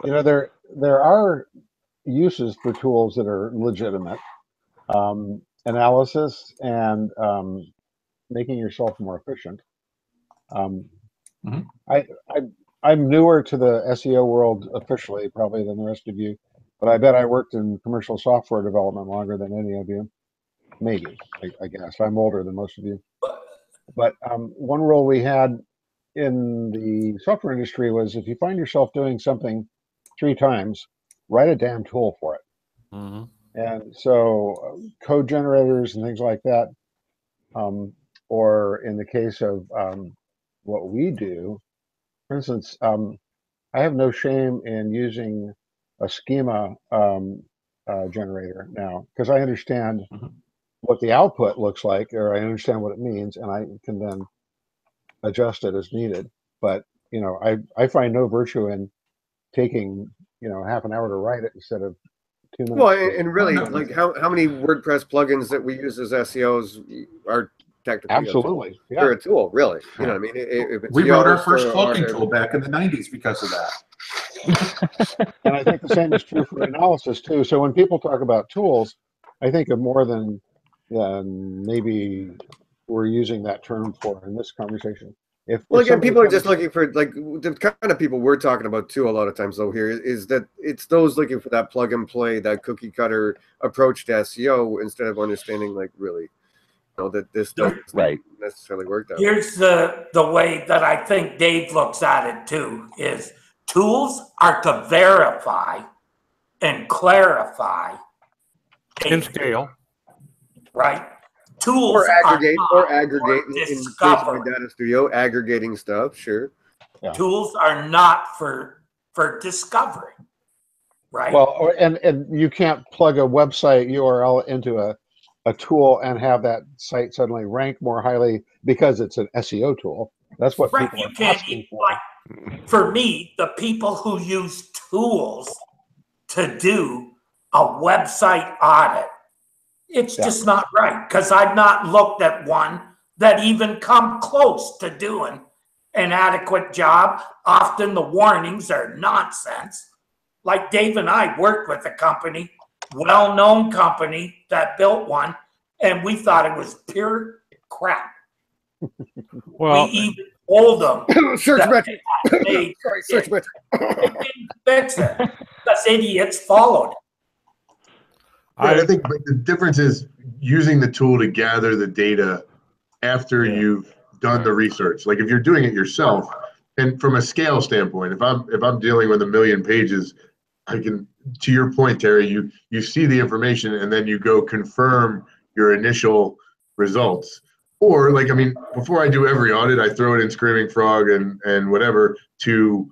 You know, there are uses for tools that are legitimate. Analysis and making yourself more efficient. I'm newer to the SEO world officially, probably than the rest of you, but I bet I worked in commercial software development longer than any of you. Maybe, I guess. I'm older than most of you. But one rule we had in the software industry was if you find yourself doing something 3 times, write a damn tool for it. Mm-hmm. And so code generators and things like that, or in the case of what we do, for instance, I have no shame in using a schema generator now because I understand what the output looks like, or I understand what it means, and I can then adjust it as needed. But, you know, I find no virtue in taking, you know, half an hour to write it instead of 2 minutes. Well, and really, like how many WordPress plugins that we use as SEOs are technically absolutely they're a tool, really. You know what I mean? If it's we wrote our first cloaking tool back in the 90s because of that. And I think the same is true for analysis too. So when people talk about tools, I think of more than maybe we're using that term for in this conversation. Well, again, people are just looking for, like, the kind of people we're talking about too a lot of times though here is that it's those looking for that plug and play, that cookie cutter approach to SEO instead of understanding, like, really, you know, that this doesn't necessarily work that way. Here's the way that I think Dave looks at it too, is tools are to verify and clarify. In scale. Right? Tools or aggregate in discover. Data Studio, aggregating stuff, sure. Yeah. Tools are not for discovery, right? Well, and you can't plug a website URL into a tool and have that site suddenly rank more highly because it's an SEO tool. That's what people are asking for. Like, for me, the people who use tools to do a website audit, it's just not right, because I've not looked at one that even come close to doing an adequate job. Often the warnings are nonsense. Like Dave and I worked with a company, well-known company that built one, and we thought it was pure crap. Well, we even told them search metric. Search metric. They didn't fix it because idiots followed it. I think the difference is using the tool to gather the data after you've done the research. Like if you're doing it yourself, and from a scale standpoint, if I'm dealing with 1 million pages, I can, to your point, Terry, you see the information and then you go confirm your initial results. Or like, I mean, before I do every audit, I throw it in Screaming Frog and whatever to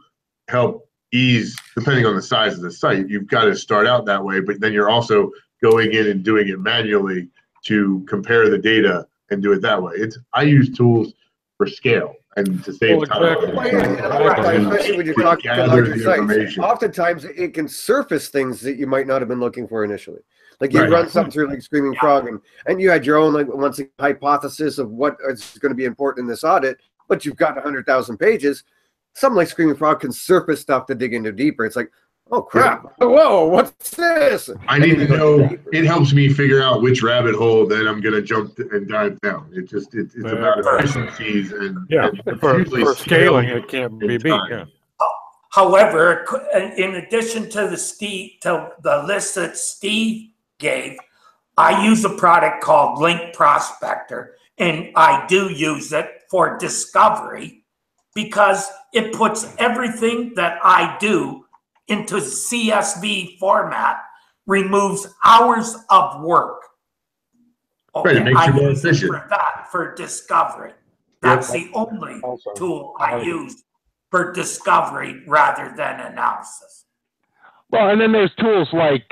help ease, depending on the size of the site. You've got to start out that way, but then you're also going in and doing it manually to compare the data and do it that way. I use tools for scale and to save time. Well, yeah, and a lot of times, especially when you're talking to larger sites, oftentimes it can surface things that you might not have been looking for initially. Like you run something through like Screaming Frog, and you had your own like once a hypothesis of what is going to be important in this audit, but you've got 100,000 pages. Something like Screaming Frog can surface stuff to dig into deeper. It's like, oh crap! Whoa, what's this? I need to know. It helps me figure out which rabbit hole then I'm going to jump and dive down. It's about efficiencies and for scaling, it can't be beat. Yeah. However, in addition to the list that Steve gave, I use a product called Link Prospector, and I do use it for discovery because it puts everything that I do into CSV format, removes hours of work. Okay, right, it makes you more efficient. For that, for discovery. That's the only tool I use for discovery rather than analysis. Well, and then there's tools like,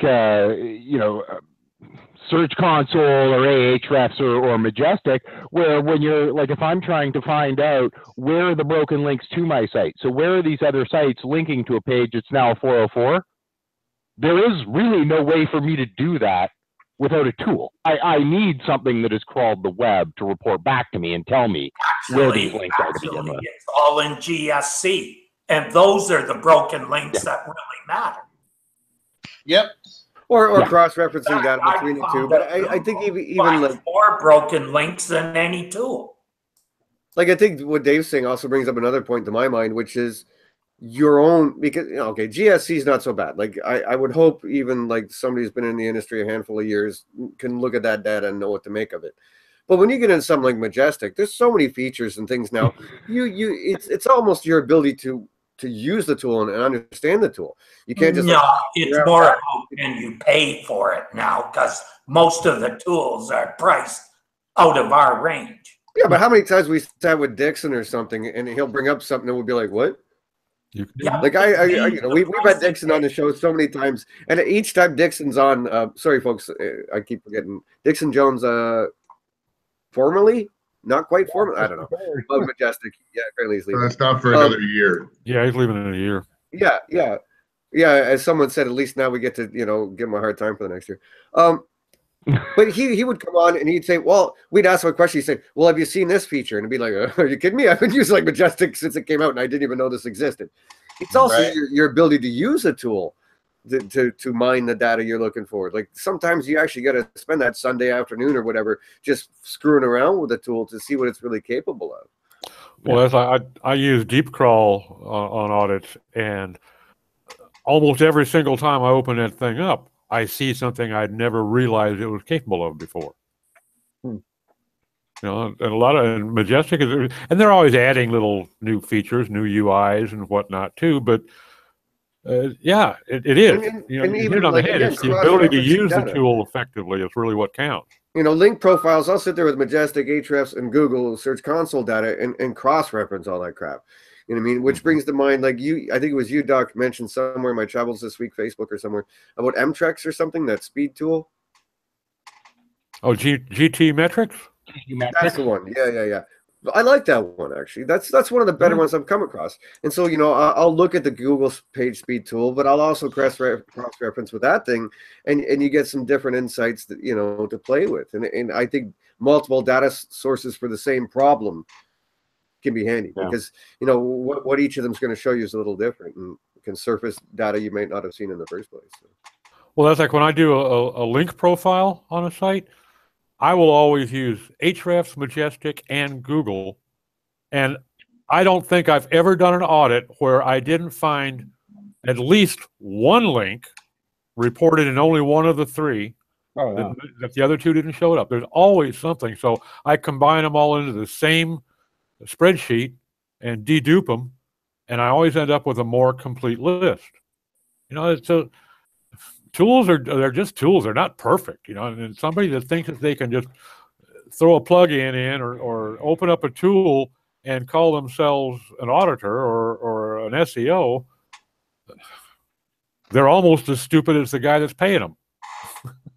Search Console or Ahrefs or Majestic, where when you're like, if I'm trying to find out where are the broken links to my site, so where are these other sites linking to a page that's now 404, there is really no way for me to do that without a tool. I need something that has crawled the web to report back to me and tell me where these links are to begin with. It's all in GSC, and those are the broken links that really matter. Yep. Or cross-referencing data between the two. But I think even like more broken links than any tool. Like I think what Dave's saying also brings up another point to my mind, which is your own, because okay, GSC is not so bad. Like I would hope even like somebody who's been in the industry a handful of years can look at that data and know what to make of it. But when you get into something like Majestic, there's so many features and things now. It's almost your ability to use the tool and understand the tool. You can't just it's more about when you pay for it now, because most of the tools are priced out of our range. Yeah, but how many times we sat with Dixon or something and he'll bring up something and we'll be like, what? Like we've had Dixon on the show so many times, and each time Dixon's on, sorry folks, I keep forgetting, Dixon Jones, formerly, not quite formally, I don't know. Oh, Majestic, yeah, apparently he's leaving. That's not for another year. Yeah, he's leaving in a year. Yeah. As someone said, at least now we get to give him a hard time for the next year. But he would come on and he'd say, well, we'd ask him a question. He'd say, well, have you seen this feature? And he'd be like, are you kidding me? I've been using like Majestic since it came out and I didn't even know this existed. It's also your ability to use a tool to mine the data you're looking for. Like sometimes you actually got to spend that Sunday afternoon or whatever just screwing around with the tool to see what it's really capable of. Well, I use Deep Crawl on audits, and almost every single time I open that thing up, I see something I'd never realized it was capable of before. And a lot of Majestic is, and they're always adding little new features, new UIs and whatnot too. But it is. You hit it on the head. It's the ability to use the tool effectively is really what counts. Link profiles. I'll sit there with Majestic, Ahrefs, and Google Search Console data and cross-reference all that crap. You know what I mean? Which brings to mind, like I think it was you, Doc, mentioned somewhere in my travels this week, Facebook or somewhere, about Mtrex or something, that speed tool. Oh, GT Metrics? That's the one. Yeah. I like that one, actually. That's one of the better ones I've come across. And so, I'll look at the Google page speed tool, but I'll also cross-reference with that thing, and you get some different insights that, to play with. And I think multiple data sources for the same problem can be handy because what each of them is going to show you is a little different and can surface data you might not have seen in the first place. So. Well, that's like when I do a link profile on a site, I will always use Ahrefs, Majestic, and Google, and I don't think I've ever done an audit where I didn't find at least one link reported in only one of the three that the other two didn't show it up. There's always something, so I combine them all into the same spreadsheet and dedupe them, and I always end up with a more complete list. You know, so tools they're just tools. They're not perfect. You know, and somebody that thinks that they can just throw a plug-in in or open up a tool and call themselves an auditor or an SEO, they're almost as stupid as the guy that's paying them.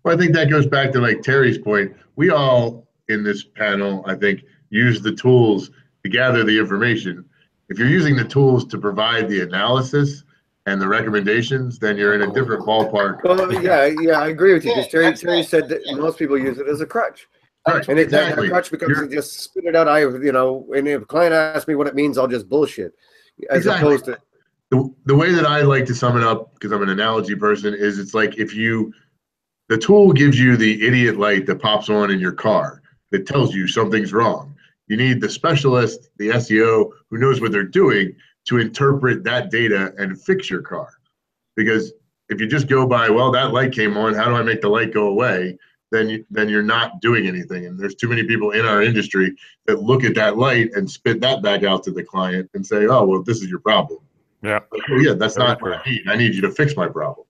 Well, I think that goes back to like Terry's point. We all in this panel, I think, use the tools to gather the information. If you're using the tools to provide the analysis and the recommendations, then you're in a different ballpark. Well, yeah, I agree with you, because Terry said that most people use it as a crutch. Right, And exactly. that crutch becomes to just spit it out. And if a client asks me what it means, I'll just bullshit. As opposed to the way that I like to sum it up, because I'm an analogy person, is it's like the tool gives you the idiot light that pops on in your car that tells you something's wrong. You need the specialist, the SEO, who knows what they're doing to interpret that data and fix your car. Because if you just go by, well, that light came on, how do I make the light go away? Then you're not doing anything. And there's too many people in our industry that look at that light and spit that back out to the client and say, oh, well, this is your problem. Yeah. Well, yeah, that's not what I need. I need you to fix my problem.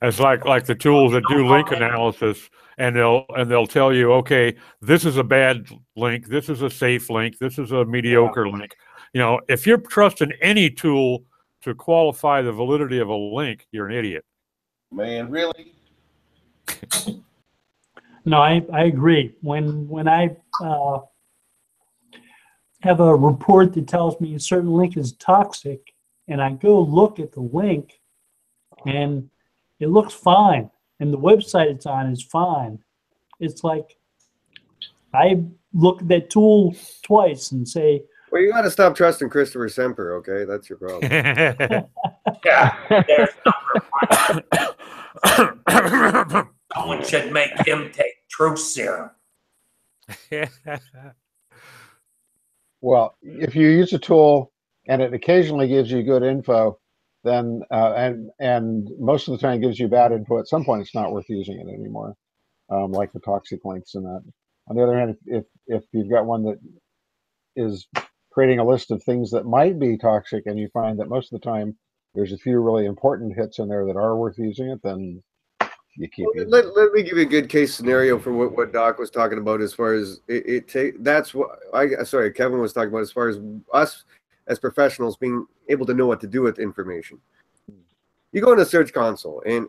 It's like the tools that do link analysis, and they'll tell you, okay, this is a bad link, this is a safe link, this is a mediocre link. You know, if you're trusting any tool to qualify the validity of a link, you're an idiot. Man, really? No, I agree. When I have a report that tells me a certain link is toxic, and I go look at the link, and it looks fine, and the website it's on is fine. It's like I look at that tool twice and say, well, you got to stop trusting Christopher Semper, okay? That's your problem. Yeah, there's number one. Someone should make him take truth serum. Well, if you use a tool and it occasionally gives you good info, then and most of the time gives you bad info, at some point it's not worth using it anymore, like the toxic links and that. On the other hand, if you've got one that is creating a list of things that might be toxic, and you find that most of the time there's a few really important hits in there that are worth using it, then you keep it. Let me give you a good case scenario for what Doc was talking about, as far as that's what Kevin was talking about, as far as us as professionals being able to know what to do with information. You go into Search Console, and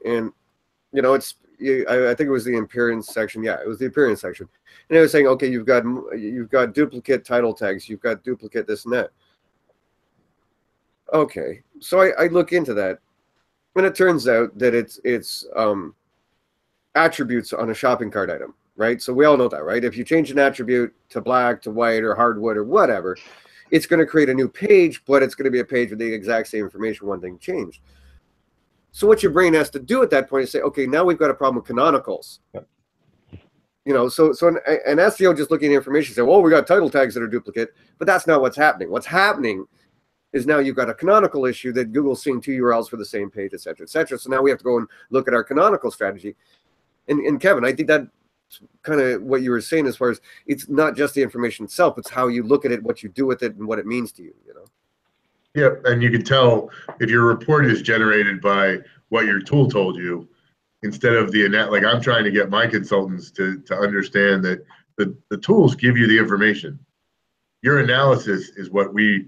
you know, I think it was the appearance section. Yeah, it was the appearance section, and it was saying, okay, you've got duplicate title tags, you've got duplicate this and that. Okay, so I look into that, and it turns out that it's attributes on a shopping cart item, right? So we all know that, right? If you change an attribute to black, to white, or hardwood, or whatever, it's going to create a new page, but it's going to be a page with the exact same information, one thing changed. So what your brain has to do at that point is say, okay, now we've got a problem with canonicals. Yep. You know, so an SEO just looking at information say, well, we got title tags that are duplicate, but that's not what's happening. What's happening is now you've got a canonical issue that Google's seeing two URLs for the same page, et cetera, et cetera. So now we have to go and look at our canonical strategy. And Kevin, I think that kind of what you were saying, as far as it's not just the information itself, it's how you look at it, what you do with it, and what it means to you, you know? Yep, and you can tell if your report is generated by what your tool told you, instead of like I'm trying to get my consultants to understand that the tools give you the information. Your analysis is what we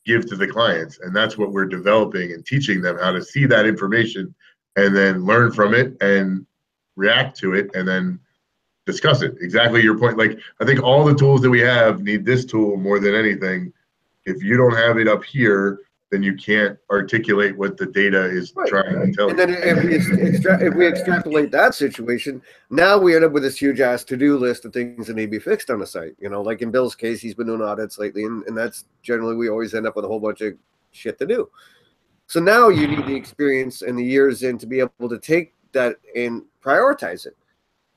give to the clients, and that's what we're developing and teaching them how to see that information and then learn from it and react to it and then discuss it. Exactly your point. Like, I think all the tools that we have need this tool more than anything. If you don't have it up here, then you can't articulate what the data is trying to tell you. And then if we extrapolate that situation, now we end up with this huge ass to-do list of things that need to be fixed on the site. You know, like in Bill's case, he's been doing audits lately, and that's generally, we always end up with a whole bunch of shit to do. So now you need the experience and the years in to be able to take that and prioritize it.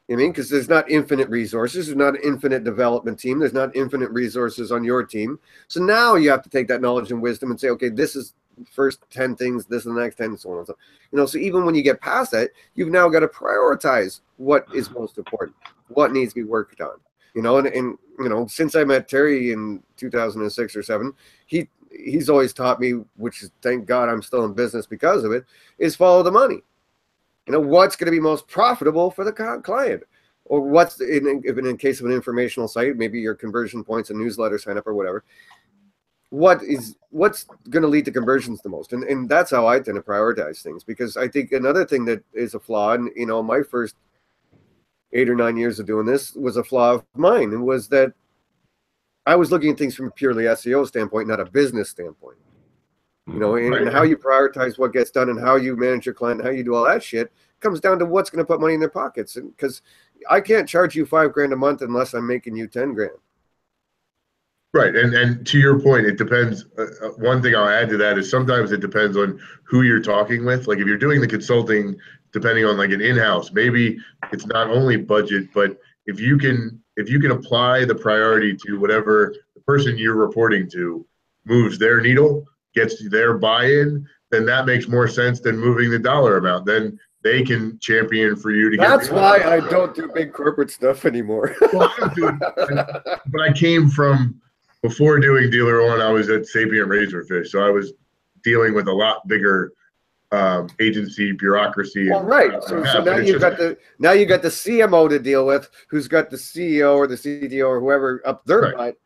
You know what I mean? Because there's not infinite resources. There's not an infinite development team. There's not infinite resources on your team. So now you have to take that knowledge and wisdom and say, okay, this is the first 10 things, this is the next 10, and so on and so on. You know, so even when you get past that, you've now got to prioritize what is most important, what needs to be worked on. you know, and you know, since I met Terry in 2006 or 7, he's always taught me, which is, thank God I'm still in business because of it, is follow the money. You know, what's going to be most profitable for the client, or what's in case of an informational site, maybe your conversion points, a newsletter sign up or whatever. What's going to lead to conversions the most, and that's how I tend to prioritize things. Because I think another thing that is a flaw, and you know, my first 8 or 9 years of doing this was a flaw of mine, and was that I was looking at things from a purely SEO standpoint, not a business standpoint. You know, and how you prioritize what gets done and how you manage your client and how you do all that shit comes down to what's going to put money in their pockets. And because I can't charge you $5,000 a month unless I'm making you 10 grand. Right, and to your point, it depends. One thing I'll add to that is sometimes it depends on who you're talking with. Like if you're doing the consulting, depending on like an in-house, maybe it's not only budget, but if you can apply the priority to whatever the person you're reporting to moves their needle, gets their buy-in, then that makes more sense than moving the dollar amount. Then they can champion for you to get. That's why I don't do big corporate stuff anymore. Well, I don't do it, but I came from. Before doing Dealer On, I was at Sapient Razorfish, so I was dealing with a lot bigger agency bureaucracy. Well, right. So now you got the CMO to deal with, who's got the CEO or the CTO or whoever up their butt,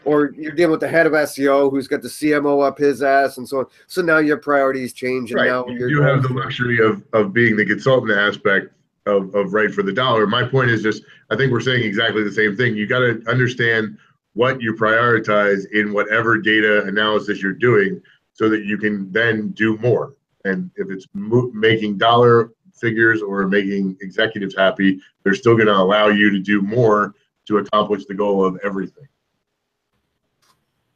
or you're dealing with the head of SEO who's got the CMO up his ass, and so on. So now your priorities change, and now you have the luxury of being the consultant aspect of right for the dollar. My point is just, I think we're saying exactly the same thing. You got to understand what you prioritize in whatever data analysis you're doing so that you can then do more. And if it's making dollar figures or making executives happy, they're still going to allow you to do more to accomplish the goal of everything.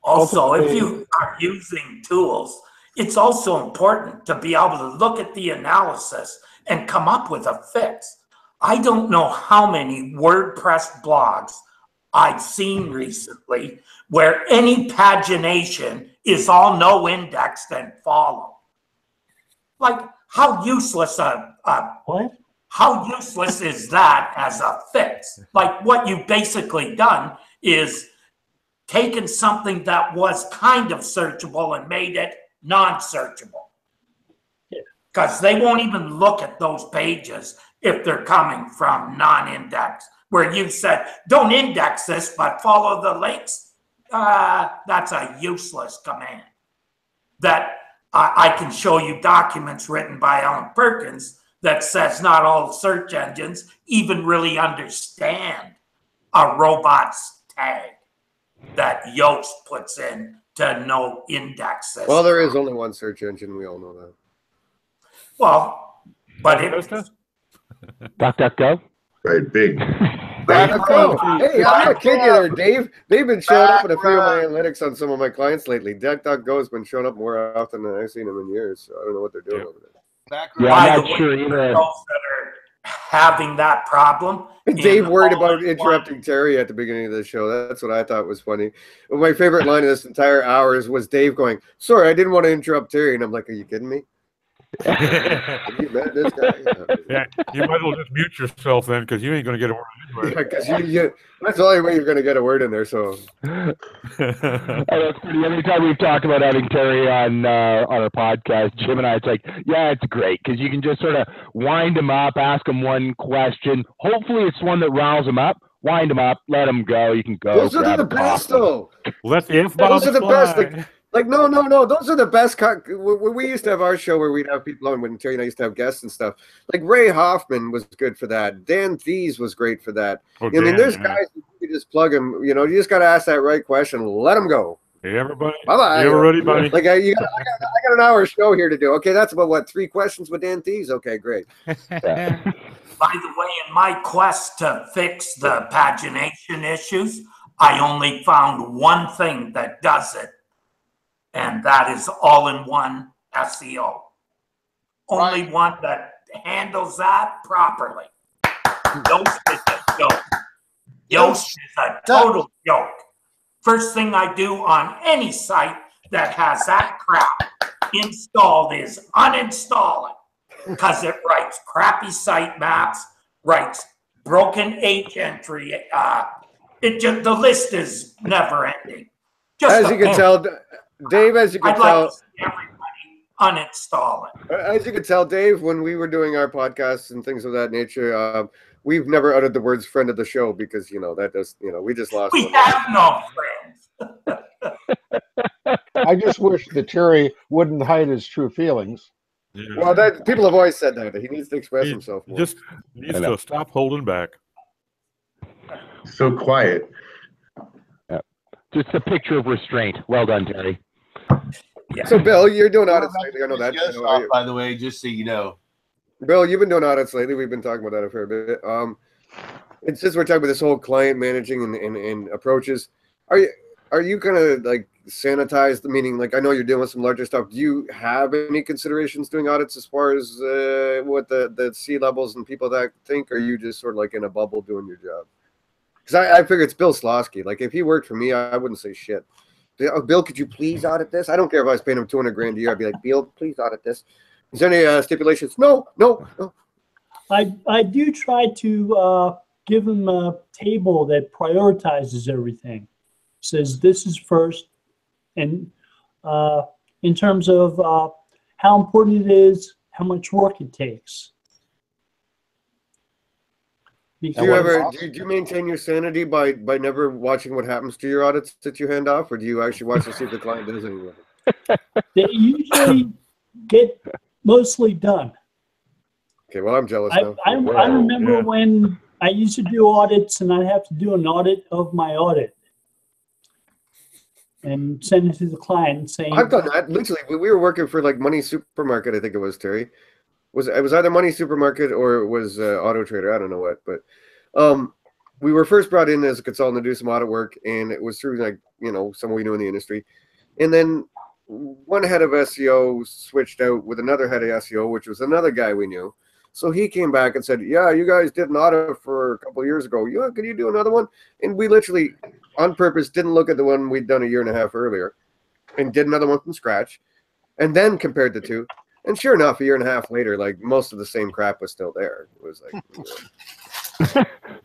Also, if you are using tools, it's also important to be able to look at the analysis and come up with a fix. I don't know how many WordPress blogs I've seen recently where any pagination is all no indexed and follow. Like, how useless how useless is that as a fix? Like, what you've basically done is taken something that was kind of searchable and made it non-searchable. Because they won't even look at those pages if they're coming from non-indexed. Where you said, don't index this, but follow the links. That's a useless command. That I can show you documents written by Alan Perkins that says not all search engines even really understand a robot's tag that Yoast puts in to no index system. Well, there is only one search engine. We all know that. Well, but DuckDuckGo? Right, big. Hey, I'm not kidding you there, Dave. They've been showing up in a few of my analytics on some of my clients lately. DuckDuckGo has been showing up more often than I've seen them in years. So I don't know what they're doing over there. Yeah, I'm not sure either. Those that are having that problem. Dave worried about interrupting Terry at the beginning of the show. That's what I thought was funny. But my favorite line of this entire hour was Dave going, "Sorry, I didn't want to interrupt Terry." And I'm like, "Are you kidding me?" Have you met this guy? Yeah, you might as well just mute yourself then, because you ain't going to get a word in. Yeah, because that's the only way you're going to get a word in there. So that's pretty. Every time we've talked about having Terry on our podcast, Jim and I, it's like, yeah, it's great because you can just sort of wind him up, ask him one question. Hopefully, it's one that riles him up. Wind him up, let him go. You can go. Those are the best, though. Let the F-bombs Those are the fly. best. Like, no. Those are the best. When we used to have our show where we'd have people on, when Terry and I used to have guests and stuff. Like Ray Hoffman was good for that. Dan Thies was great for that. I mean, there's guys who you just plug them. You know, you just got to ask that right question. Let them go. Hey, everybody. Bye-bye. You ever ready, buddy? Like, I got an hour show here to do. Okay, that's about, what, 3 questions with Dan Thies? Okay, great. By the way, in my quest to fix the pagination issues, I only found one thing that does it. And that is all-in-one SEO. Only one that handles that properly. Yoast is a joke. Yoast is a total joke. First thing I do on any site that has that crap installed is uninstall it. Because it writes crappy site maps, writes broken H entry. the list is never ending. Just As you can tell, Dave, as you can I'd like tell, to see everybody uninstall it. as you can tell, Dave, when we were doing our podcasts and things of that nature, we've never uttered the words "friend of the show" because that does we just lost. We one. have no friends. I just wish that Terry wouldn't hide his true feelings. Yeah. Well, people have always said that he needs to express himself more. Just needs to stop holding back. So quiet. Yeah. Just a picture of restraint. Well done, Terry. Yeah. So, Bill, you're doing audits lately. I know that. By the way, just so you know. Bill, you've been doing audits lately. We've been talking about that a fair bit. It's just we're talking about this whole client managing and approaches. Are you gonna like sanitize the meaning? Like I know you're dealing with some larger stuff. Do you have any considerations doing audits as far as what the C levels and people that think? Or are you just sort of like in a bubble doing your job? Because I figure it's Bill Slosky. Like if he worked for me, I wouldn't say shit. Oh, Bill, could you please audit this? I don't care if I was paying him $200,000 a year. I'd be like, Bill, please audit this. Is there any stipulations? No. I do try to give him a table that prioritizes everything. Says this is first, and in terms of how important it is, how much work it takes. Do you maintain your sanity by never watching what happens to your audits that you hand off, or do you actually watch to see if the client does anything? They usually get mostly done. Okay, well, I'm jealous now. I remember when I used to do audits, and I'd have to do an audit of my audit and send it to the client saying, I've done that. Literally, we were working for like Money Supermarket, I think it was, Terry. It was either Money Supermarket or it was Auto Trader. I don't know what, but we were first brought in as a consultant to do some audit work, and it was through like someone we knew in the industry, and then one head of SEO switched out with another head of SEO, which was another guy we knew. So he came back and said, "Yeah, you guys did an audit for a couple of years ago. Yeah, can you do another one?" And we literally, on purpose, didn't look at the one we'd done a year and a half earlier, and did another one from scratch, and then compared the two. And sure enough, a year and a half later, like most of the same crap was still there. It was like,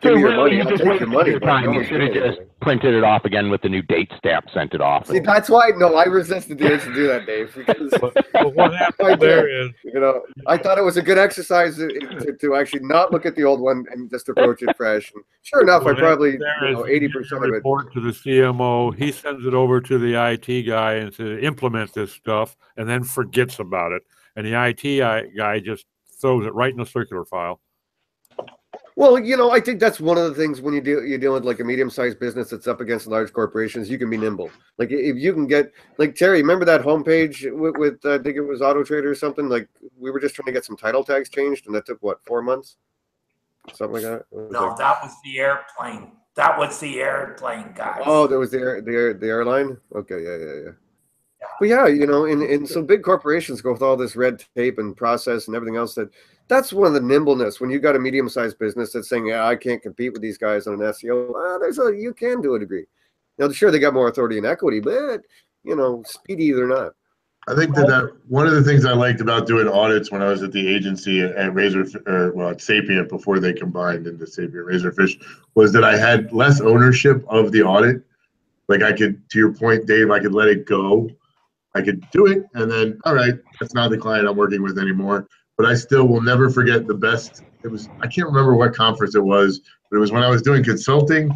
give me your money. I'll take your money. You should have just printed it off again with the new date stamp, sent it off. See, that's why I resisted the urge to do that, Dave. Because but what happened there is, I thought it was a good exercise to actually not look at the old one and just approach it fresh. And sure enough, I probably 80% of it. Report to the CMO. He sends it over to the IT guy and says, implement this stuff, and then forgets about it. And the IT guy just throws it right in the circular file. Well, I think that's one of the things when you're dealing with like a medium-sized business that's up against large corporations, you can be nimble. Like if you can get, like Terry, remember that homepage with I think it was Auto Trader or something? Like we were just trying to get some title tags changed, and that took what, 4 months, something like that. No, that was the airplane. That was the airplane, guys. Oh, there was the airline. Okay, yeah. But yeah, and so big corporations go with all this red tape and process and everything else. That's one of the nimbleness when you got a medium-sized business that's saying, "Yeah, I can't compete with these guys on an SEO." You can do a degree. Now, sure, they got more authority and equity, but speedy they're not. I think that one of the things I liked about doing audits when I was at the agency at at Sapient before they combined into Sapient Razorfish was that I had less ownership of the audit. Like I could, to your point, Dave, I could let it go. I could do it, and then, all right, that's not the client I'm working with anymore. But I still will never forget the best. I can't remember what conference it was, but it was when I was doing consulting,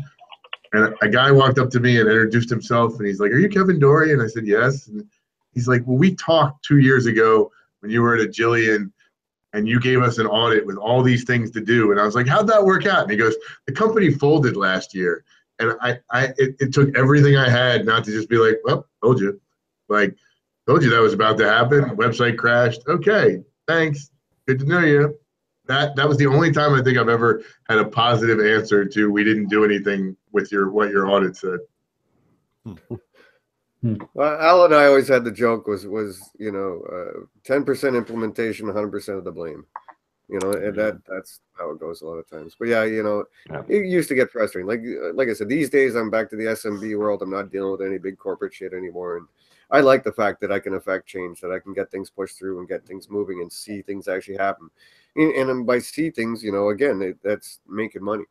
and a guy walked up to me and introduced himself, and he's like, "Are you Kevin Dory?" And I said, "Yes." And he's like, "Well, we talked 2 years ago when you were at Agillion, and you gave us an audit with all these things to do." And I was like, "How'd that work out?" And he goes, "The company folded last year." And it took everything I had not to just be like, "Well, told you." Like, told you that was about to happen. Website crashed. Okay, thanks. Good to know you. That was the only time I think I've ever had a positive answer to we didn't do anything with what your audit said. Well, Al and I always had the joke was 10% implementation, 100% of the blame. And that's how it goes a lot of times. But yeah, it used to get frustrating. Like I said, these days I'm back to the SMB world. I'm not dealing with any big corporate shit anymore. And I like the fact that I can affect change, that I can get things pushed through and get things moving and see things actually happen. And by see things, again, that's making money.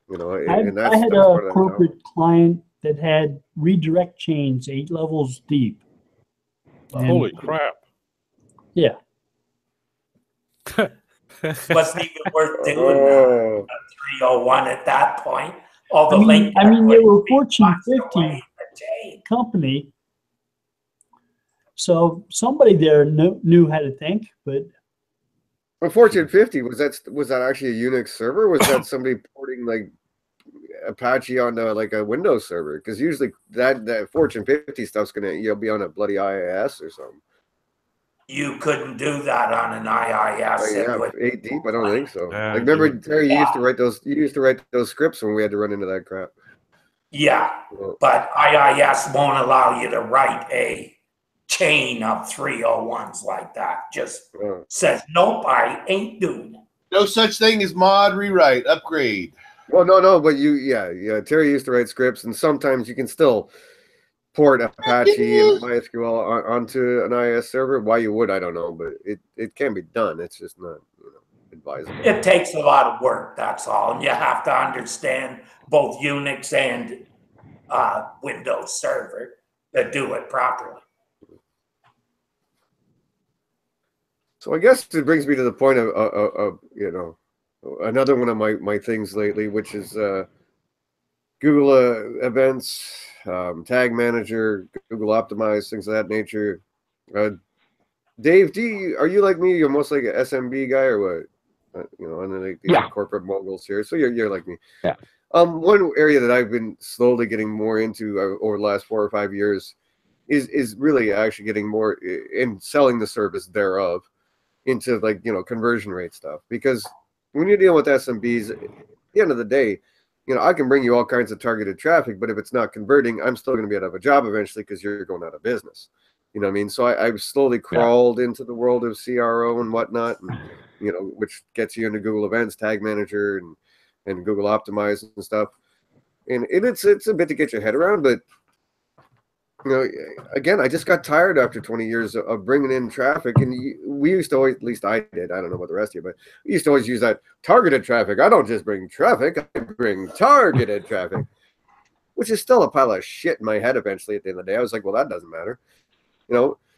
You know, I and that's had that's a part of that challenge. corporate client that had redirect chains 8 levels deep. And Holy crap. yeah, Wasn't even worth doing Oh, a 301 at that point. All the I link mean, they were would be Fortune locked 50 away in the chain. company, so somebody there knew how to think. But Fortune 50, was that actually a Unix server? Or was that somebody porting like Apache onto like a Windows server? Because usually that Fortune 50 stuff's you'll be on a bloody IIS or something. You couldn't do that on an IIS. Oh, It yeah, would 8 deep. I don't think so. Yeah, Like, remember, you- Terry, you used to Yeah. write those. You used to write those scripts when we had to run into that crap. Yeah, Well, but IIS won't allow you to write a chain of 301s like that. Just says, nope, I ain't doing it. No such thing as mod rewrite upgrade. well, no, but yeah. Terry used to write scripts, and sometimes you can still port Apache and MySQL onto an IIS server. Why you would, I don't know, but it can be done. It's just not advisable. It takes a lot of work, that's all. And you have to understand both Unix and Windows Server to do it properly. So I guess it brings me to the point of another one of my things lately, which is Google events, Tag Manager, Google Optimize, things of that nature. Dave, are you like me? You're most like an SMB guy, or what? And like these corporate moguls here. So you're like me. Yeah. One area that I've been slowly getting more into over the last 4 or 5 years is really actually getting more in selling the service thereof into conversion rate stuff. Because when you're dealing with SMBs, at the end of the day, I can bring you all kinds of targeted traffic, but if it's not converting, I'm still going to be out of a job eventually because you're going out of business. You know what I mean? So I've slowly crawled into the world of CRO and whatnot, and, which gets you into Google Events, Tag Manager, and Google Optimize and stuff. And it's a bit to get your head around, but again, I just got tired after 20 years of bringing in traffic. And we used to always, at least I did, I don't know about the rest of you, but we used to always use that targeted traffic. I don't just bring traffic, I bring targeted traffic, which is still a pile of shit in my head eventually at the end of the day. I was like, well, that doesn't matter.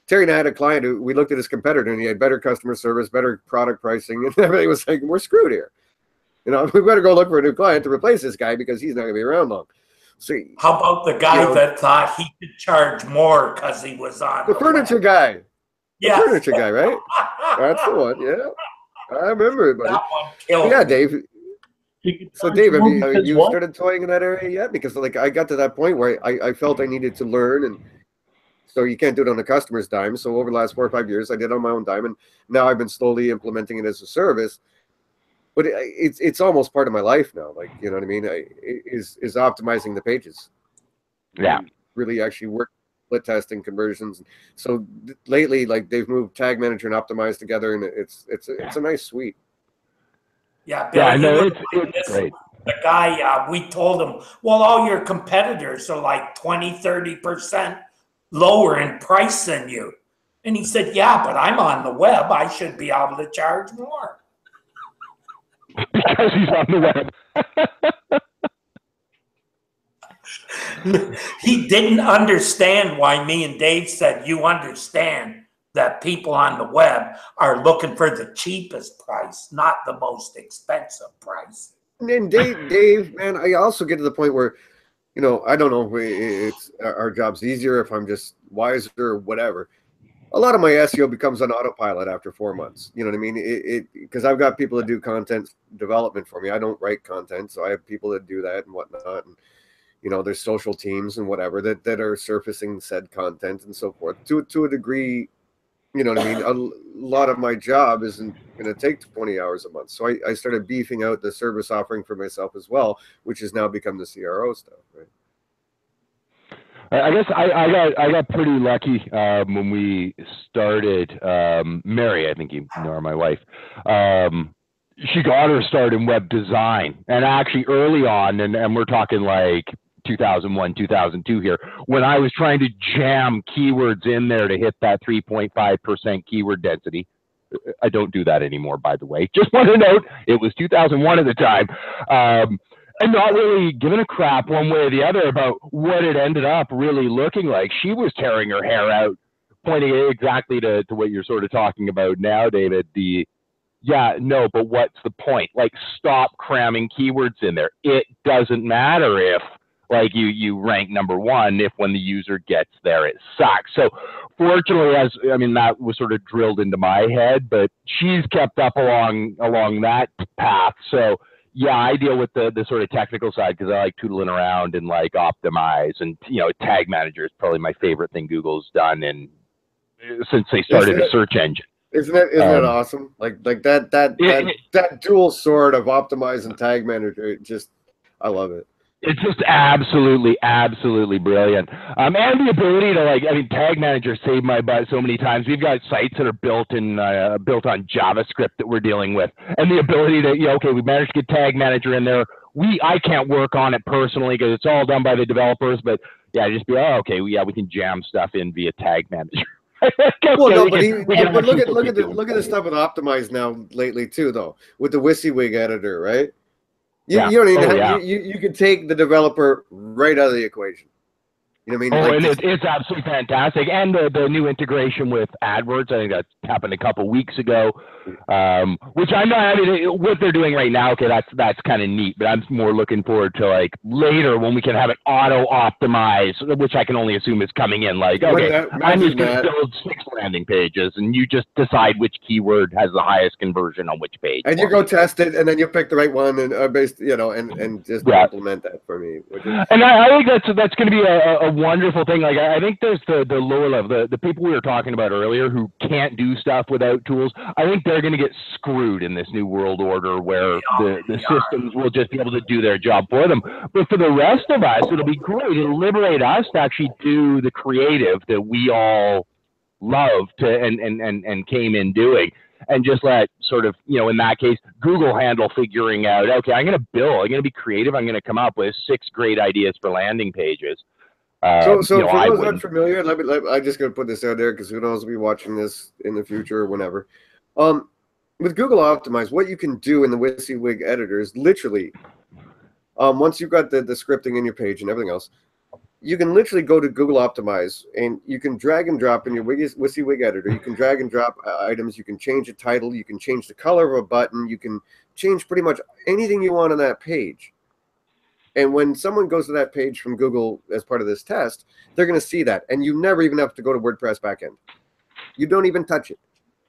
Terry and I had a client who we looked at his competitor and he had better customer service, better product pricing, and everybody was like, we're screwed here. We better go look for a new client to replace this guy because he's not going to be around long. See, how about the guy that thought he could charge more because he was on the furniture guy? Yeah, the furniture guy, right? That's the one. Yeah, I remember it. Buddy. That one killed yeah, me. Dave. So, Dave, have you started toying in that area yet? Because I got to that point where I felt I needed to learn, and so you can't do it on the customer's dime. So over the last 4 or 5 years, I did it on my own dime, and now I've been slowly implementing it as a service. But it's almost part of my life now. You know what I mean? Is optimizing the pages. Yeah. Really actually work split testing conversions. So lately, they've moved Tag Manager and Optimize together, and it's a nice suite. Yeah, Bill, no, it's great. The guy, we told him, well, all your competitors are like 20, 30% lower in price than you. And he said, yeah, but I'm on the web. I should be able to charge more. Because he's on the web. He didn't understand why me and Dave said, you understand that people on the web are looking for the cheapest price, not the most expensive price. And Dave, man, I also get to the point where, I don't know if it's our job's easier, if I'm just wiser or whatever. A lot of my SEO becomes on autopilot after 4 months. You know what I mean? Because I've got people that do content development for me. I don't write content, so I have people that do that and whatnot. And there's social teams and whatever that are surfacing said content and so forth. To a degree, you know what I mean? A lot of my job isn't going to take 20 hours a month. So I started beefing out the service offering for myself as well, which has now become the CRO stuff, right? I guess I got pretty lucky when we started. Mary, I think you know her, my wife. She got her start in web design, and actually early on, and we're talking like 2001, 2002 here, when I was trying to jam keywords in there to hit that 3.5% keyword density. I don't do that anymore, by the way. Just want to note, it was 2001 at the time. and not really giving a crap one way or the other about what it ended up really looking like. She was tearing her hair out, pointing exactly to what you're sort of talking about now, David. Yeah, no, but what's the point? Like, stop cramming keywords in there. It doesn't matter if, like, you rank number one, if when the user gets there, it sucks. So fortunately, that was sort of drilled into my head, but she's kept up along that path. So yeah, I deal with the sort of technical side because I like tootling around and like optimize, and Tag Manager is probably my favorite thing Google's done since they started a search engine. Isn't it awesome? Like that dual sword of optimize and Tag Manager. I love it. It's just absolutely brilliant. And the ability to Tag Manager saved my butt so many times. We've got sites that are built on JavaScript that we're dealing with, and the ability to we managed to get Tag Manager in there. I can't work on it personally because it's all done by the developers, but yeah, just be we can jam stuff in via Tag Manager. Well, no, but look at the stuff with Optimize now lately too, though, with the WYSIWYG editor, right? You don't even you can take the developer right out of the equation. You know what I mean? And it's absolutely fantastic. And the new integration with AdWords, I think that happened a couple weeks ago, which what they're doing right now, that's kind of neat. But I'm more looking forward to like later when we can have it auto-optimize, which I can only assume is coming in. Like, I'm just going to build 6 landing pages, and you just decide which keyword has the highest conversion on which page. And you go test it, and then you pick the right one, and and just implement that for me. And I think that's going to be a wonderful thing. Like, I think there's the lower level, the people we were talking about earlier who can't do stuff without tools. I think they're going to get screwed in this new world order where the systems will just be able to do their job for them. But for the rest of us, it'll be great. It'll liberate us to actually do the creative that we all love and came in doing. And just let sort of, in that case, Google handle figuring out, I'm going to be creative. I'm going to come up with 6 great ideas for landing pages. So for those unfamiliar, I'm just going to put this out there because who knows, will be watching this in the future or whenever. With Google Optimize, what you can do in the WYSIWYG editor is literally, once you've got the scripting in your page and everything else, you can literally go to Google Optimize and you can drag and drop in your WYSIWYG editor. You can drag and drop items. You can change the title. You can change the color of a button. You can change pretty much anything you want on that page. And when someone goes to that page from Google as part of this test, they're going to see that. And you never even have to go to WordPress backend. You don't even touch it.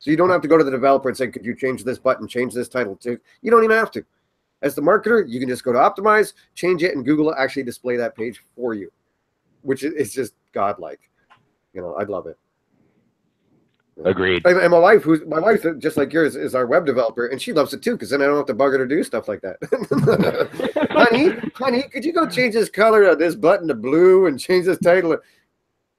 So you don't have to go to the developer and say, could you change this button, change this title? You don't even have to. As the marketer, you can just go to Optimize, change it, and Google will actually display that page for you, which is just godlike. I'd love it. Agreed. And my wife, just like yours, is our web developer, and she loves it too, because then I don't have to bug her to do stuff like that. honey, could you go change this color of this button to blue and change this title?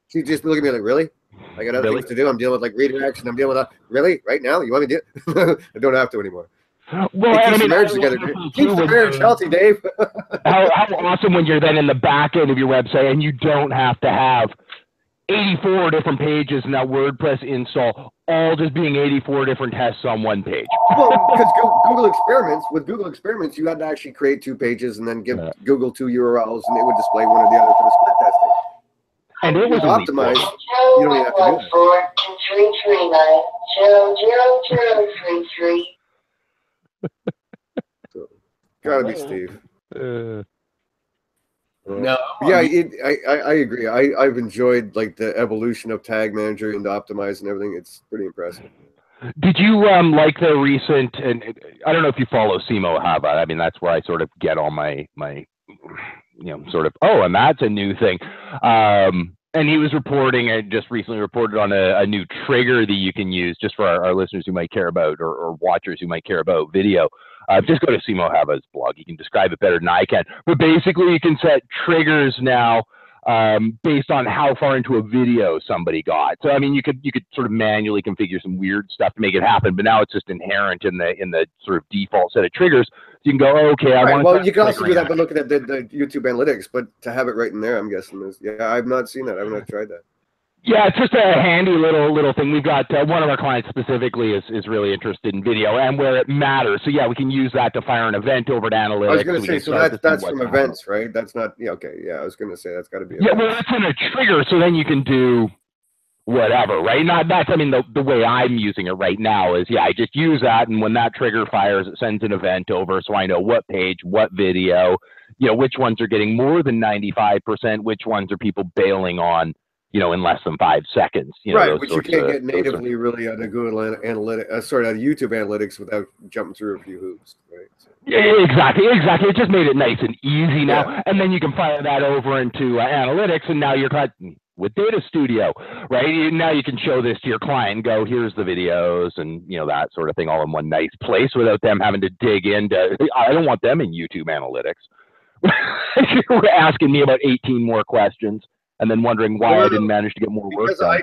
She just look at me like, really? I got other things to do. I'm dealing with like redirection. I'm dealing with really right now. You want me to do it? I don't have to anymore. Well, keeps the marriage together. Keeps the marriage healthy, Dave. how awesome when you're then in the back end of your website and you don't have to have 84 different pages in that WordPress install, all just being 84 different tests on one page. Well, because Google Experiments, you had to actually create 2 pages and then give Google 2 URLs, and it would display one or the other for the split testing. And it was optimized. You don't even have to do that. Gotta be Steve. No. Yeah, I agree. I've enjoyed like the evolution of Tag Manager and Optimize and everything. It's pretty impressive. Did you like the recent? And I don't know if you follow SEO Hava. I mean, that's where I sort of get all my sort of and that's a new thing. And he was reporting, I just recently reported on a new trigger that you can use just for our listeners who might care about or watchers who might care about video. Just go to Simo Hava's blog. You can describe it better than I can. But basically, you can set triggers now based on how far into a video somebody got. So I mean, you could sort of manually configure some weird stuff to make it happen, but now it's just inherent in the sort of default set of triggers. So you can go, okay, I want. Well, you can also do that by looking at the YouTube analytics, but to have it right in there, I'm guessing I've not seen that. I've not tried that. Yeah, it's just a handy little thing. We've got one of our clients specifically is really interested in video and where it matters. So yeah, we can use that to fire an event over to analytics. I was going so to say, so that's from events, right? That's not, yeah, okay, yeah, I was going to say that's got to be events. Yeah, well, that's in a trigger, so then you can do whatever, right? Not that's, I mean, the way I'm using it right now is, yeah, I just use that, and when that trigger fires, it sends an event over, so I know what page, what video, you know, which ones are getting more than 95%, which ones are people bailing on, you know, in less than 5 seconds. You know, right, which you can't get natively really out of Google Analytics, out of YouTube Analytics without jumping through a few hoops, right? So. Yeah, exactly. It just made it nice and easy now, and then you can fire that over into analytics, and now you're with Data Studio, right? Now you can show this to your client and go, here's the videos and, you know, that sort of thing all in one nice place without them having to dig into, I don't want them in YouTube Analytics. You're asking me about 18 more questions and then wondering why I didn't manage to get more work done. Because I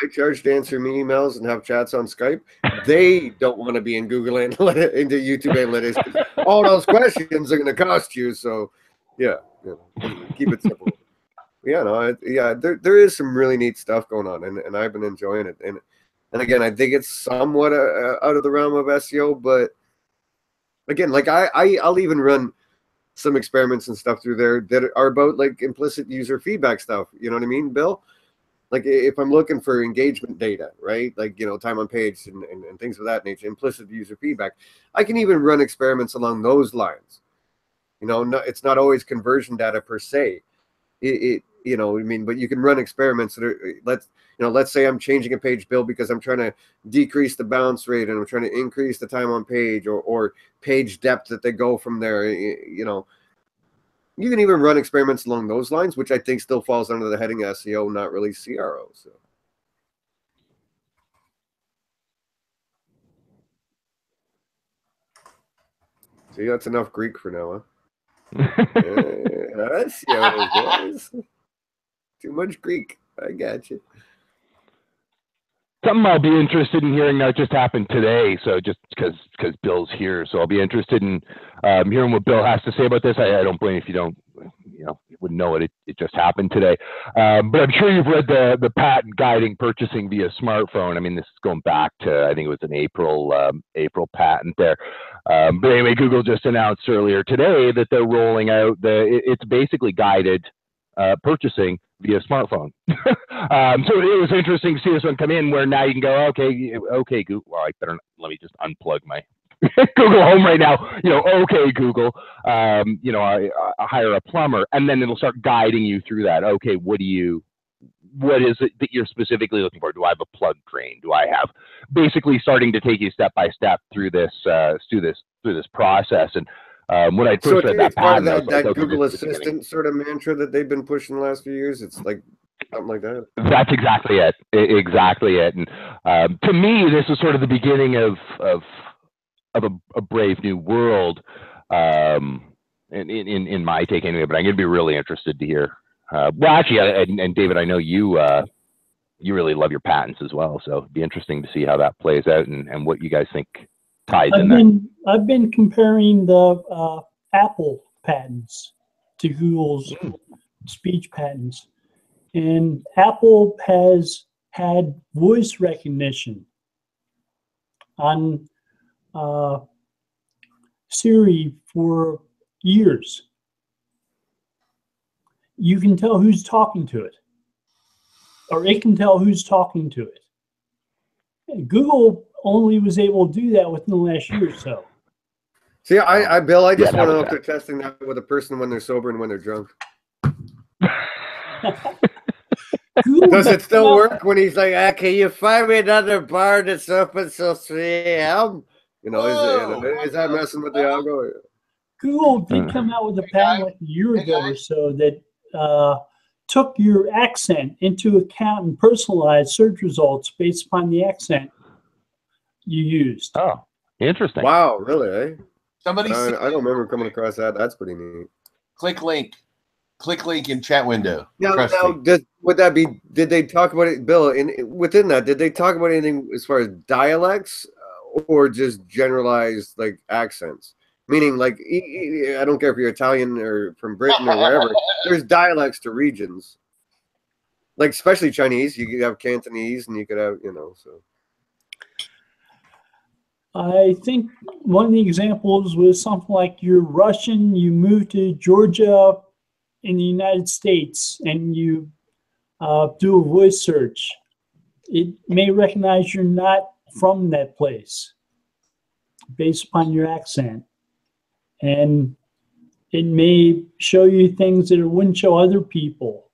charge to answer me emails and have chats on Skype. They don't want to be in Google Analytics, into YouTube Analytics. All those questions are going to cost you. So, yeah, keep it simple. Yeah, no, there is some really neat stuff going on, and I've been enjoying it. And again, I think it's somewhat out of the realm of SEO, but again, like I'll even run some experiments and stuff through there that are about like implicit user feedback stuff. You know what I mean, Bill? Like if I'm looking for engagement data, right? Like, you know, time on page and things of that nature, implicit user feedback, I can even run experiments along those lines. You know, it's not always conversion data per se. You know, I mean, but you can run experiments that are, let's say I'm changing a page build because I'm trying to decrease the bounce rate and I'm trying to increase the time on page or page depth that they go from there. You know, you can even run experiments along those lines, which I think still falls under the heading SEO, not really CRO. So. See, that's enough Greek for now, huh? That's too much Greek. I got you. Something I'll be interested in hearing that just happened today. So just because Bill's here, so I'll be interested in hearing what Bill has to say about this. I don't blame if you don't, you know, you wouldn't know it. It just happened today. But I'm sure you've read the patent guiding purchasing via smartphone. I mean, this is going back to, I think it was an April patent there. But anyway, Google just announced earlier today that they're rolling out it's basically guided purchasing via smartphone. So it was interesting to see this one come in where now you can go, okay, Google. Well, let me just unplug my Google Home right now. You know, okay, Google. You know, I hire a plumber, and then it'll start guiding you through that. Okay, what is it that you're specifically looking for? Do I have a plug drain? Do I have basically starting to take you step by step through this process? And when I first read that part patent, of that Google Assistant sort of mantra that they've been pushing the last few years. It's like something like that. That's exactly it. Exactly it. And to me, this is sort of the beginning of a brave new world. In my take anyway. But I'm going to be really interested to hear. Well, actually, and David, I know you really love your patents as well, so it'd be interesting to see how that plays out and what you guys think. I've been comparing the Apple patents to Google's speech patents, and Apple has had voice recognition on Siri for years. You can tell who's talking to it, or it can tell who's talking to it. And Google only was able to do that within the last year or so. See, Bill, I just want to know if they're testing that with a person when they're sober and when they're drunk. Does it still work when he's like, can you find me another bar that's open until 3 a.m.? You know, is that messing with the algo? Google did come out with a patent like a year ago or so that took your accent into account and personalized search results based upon the accent you used. Oh, interesting. Wow, really, eh? Somebody I don't remember coming across that. That's pretty neat. Click link in chat window. Now would that be, did they talk about it, Bill, within that, did they talk about anything as far as dialects or just generalized like accents? Meaning, like, I don't care if you're Italian or from Britain or wherever, there's dialects to regions. Like especially Chinese, you could have Cantonese, and you could have, you know, so. I think one of the examples was something like you're Russian, you move to Georgia in the United States, and you do a voice search. It may recognize you're not from that place based upon your accent. And it may show you things that it wouldn't show other people.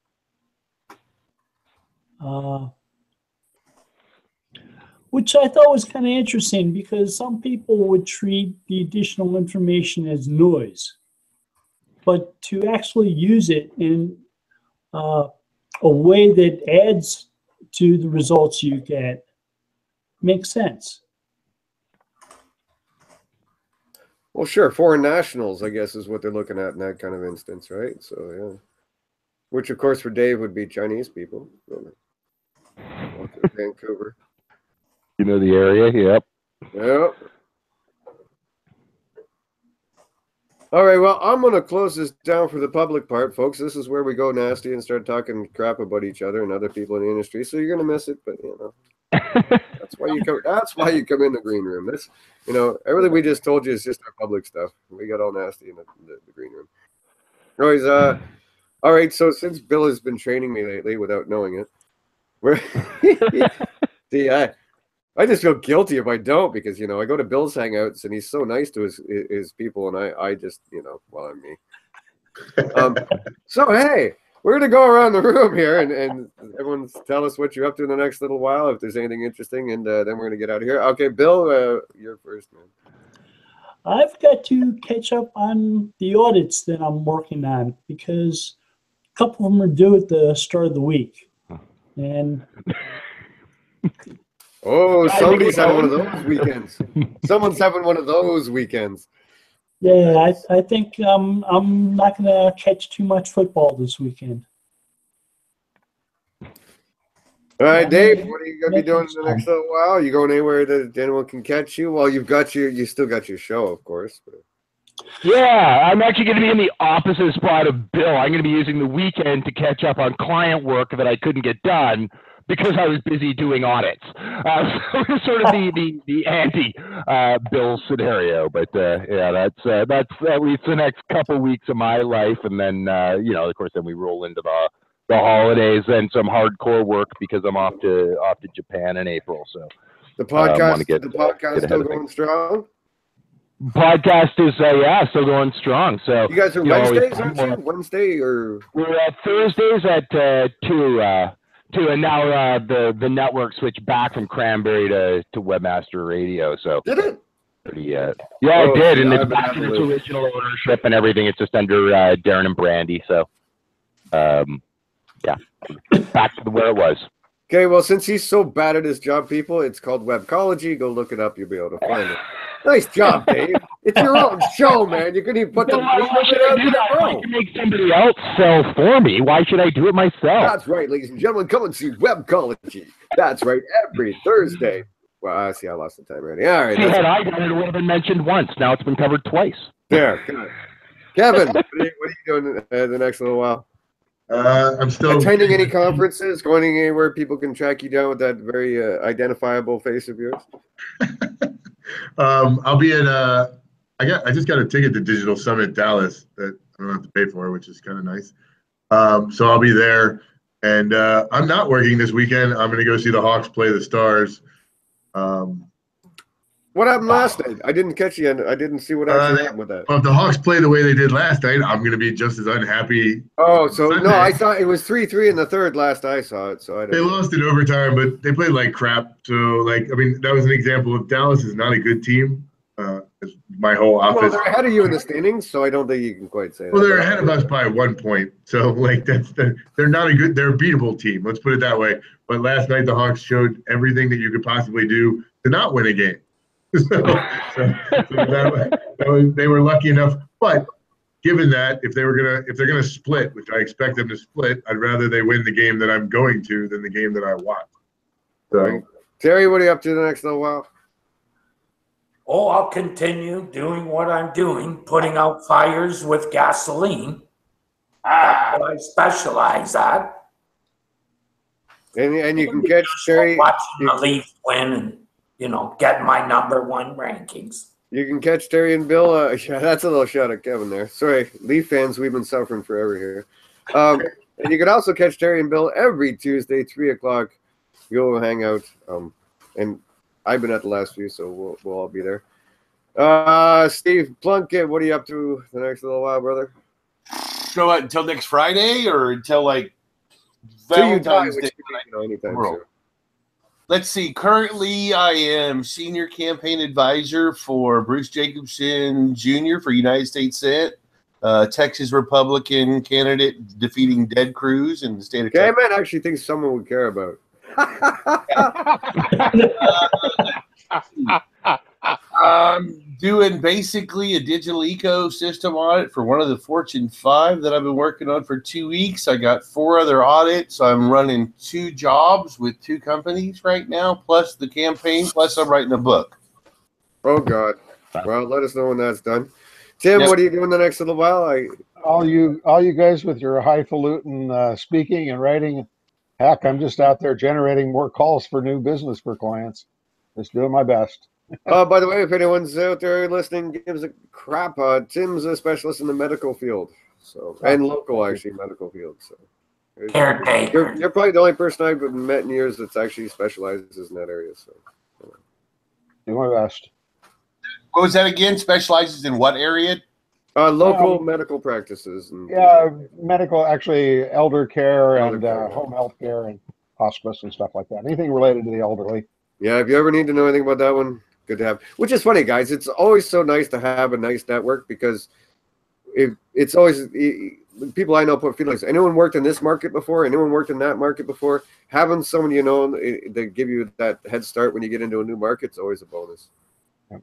Which I thought was kind of interesting, because some people would treat the additional information as noise. But to actually use it in a way that adds to the results you get makes sense. Well, sure. Foreign nationals, I guess, is what they're looking at in that kind of instance, right? So, yeah. Which, of course, for Dave would be Chinese people. Vancouver. You know the area? Yep. Yep. All right. Well, I'm going to close this down for the public part, folks. This is where we go nasty and start talking crap about each other and other people in the industry. So you're going to miss it, but, you know. That's why you come. That's why you come in the green room. This, you know, everything we just told you is just our public stuff. We got all nasty in the green room. Anyways, all right. So since Bill has been training me lately without knowing it, see, I just feel guilty if I don't, because, you know, I go to Bill's hangouts and he's so nice to his people, and I just, you know, well, I'm me. So hey. We're going to go around the room here and everyone tell us what you're up to in the next little while, if there's anything interesting, and then we're going to get out of here. Okay, Bill, you're first, man. I've got to catch up on the audits that I'm working on, because a couple of them are due at the start of the week. And oh, somebody's having one of those weekends. Someone's having one of those weekends. Yeah, I think I'm not going to catch too much football this weekend. All right, Dave, what are you going to be doing in the next little while? You going anywhere that anyone can catch you? Well, you still got your show, of course. But. Yeah, I'm actually going to be in the opposite spot of Bill. I'm going to be using the weekend to catch up on client work that I couldn't get done because I was busy doing audits. So it's sort of the anti Bill scenario. But yeah, that's at least the next couple weeks of my life, and then you know, of course, then we roll into the holidays and some hardcore work because I'm off to Japan in April. So the podcast still going strong. Podcast is still going strong. So you guys are Wednesdays, aren't you? Wednesday or we're at Thursdays at 2. And now the network switched back from Cranberry to Webmaster Radio. So did it? It did, and it's back to its original ownership and everything. It's just under Darren and Brandy. So, yeah, back to where it was. Okay, well, since he's so bad at his job, people, it's called Webcology. Go look it up; you'll be able to find it. Nice job, Dave. It's your own show, man. You couldn't even put why should I do that? I can make somebody else sell for me. Why should I do it myself? That's right, ladies and gentlemen. Come and see Webcology. That's right, every Thursday. Well, I see I lost the time already. All right. Had I done it, it would have been mentioned once. Now it's been covered twice. There. Kevin, what are you doing the next little while? I'm still attending any conferences, going anywhere people can track you down with that very identifiable face of yours? I'll be at I just got a ticket to Digital Summit Dallas that I don't have to pay for, which is kind of nice. So I'll be there, and I'm not working this weekend. I'm going to go see the Hawks play the Stars. What happened last night? I didn't catch you, and I didn't see what actually happened with that. Well, if the Hawks play the way they did last night, I'm going to be just as unhappy. Oh, so Sunday. No, I thought it was 3-3 in the third last I saw it. So they lost in overtime, but they played like crap. So, like, I mean, that was an example of Dallas is not a good team. My whole office. Well, they're ahead of you in the standings, so I don't think you can quite say that. Well, they're ahead of us by 1 point. So, like, they're not they're a beatable team. Let's put it that way. But last night, the Hawks showed everything that you could possibly do to not win a game. They were lucky enough. But given that, if they're gonna split, which I expect them to split, I'd rather they win the game that I'm going to than the game that I want. So, Terry, what are you up to the next little while? Oh, I'll continue doing what I'm doing, putting out fires with gasoline. That's what I specialize at. And you can catch Terry. Watching the Leafs win and, you know, getting my #1 rankings. You can catch Terry and Bill. Yeah, that's a little shot at Kevin there. Sorry, Leaf fans, we've been suffering forever here. And you can also catch Terry and Bill every Tuesday, 3 o'clock. Go hang out. And I've been at the last few, so we'll all be there. Steve Plunkett, what are you up to the next little while, brother? So what, until next Friday or until like Till you die, Valentine's which Day? could be, anytime soon. Let's see. Currently, I am senior campaign advisor for Bruce Jacobson Jr. for United States Senate, Texas Republican candidate defeating Ted Cruz in the state of Okay, Texas. I might actually think someone would care about. Doing basically a digital ecosystem audit for one of the Fortune 5 that I've been working on for 2 weeks. I got 4 other audits. I'm running 2 jobs with 2 companies right now, plus the campaign, plus I'm writing a book. Oh, God. Well, let us know when that's done. Tim, Yep. what are you doing the next little while? All you guys with your highfalutin speaking and writing, heck, I'm just out there generating more calls for new business for clients. Just doing my best. By the way, if anyone's out there listening, gives a crap. Tim's a specialist in the medical field, so and local actually medical field. So Caretaker. you're probably the only person I've met in years that's actually specializes in that area. So Do my best. What was that again? Specializes in what area? local medical practices. And Yeah, medical, actually, elder care Elder and care. home health care and hospice and stuff like that. Anything related to the elderly. Yeah, if you ever need to know anything about that one, good to have. Which is funny, guys. It's always so nice to have a nice network because it's always people I know put feelings. Anyone worked in this market before? Anyone worked in that market before? Having someone you know that give you that head start when you get into a new market is always a bonus. Yeah.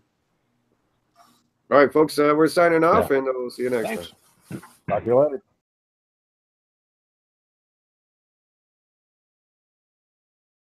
All right, folks, we're signing off, and we'll see you next time. Talk to you later.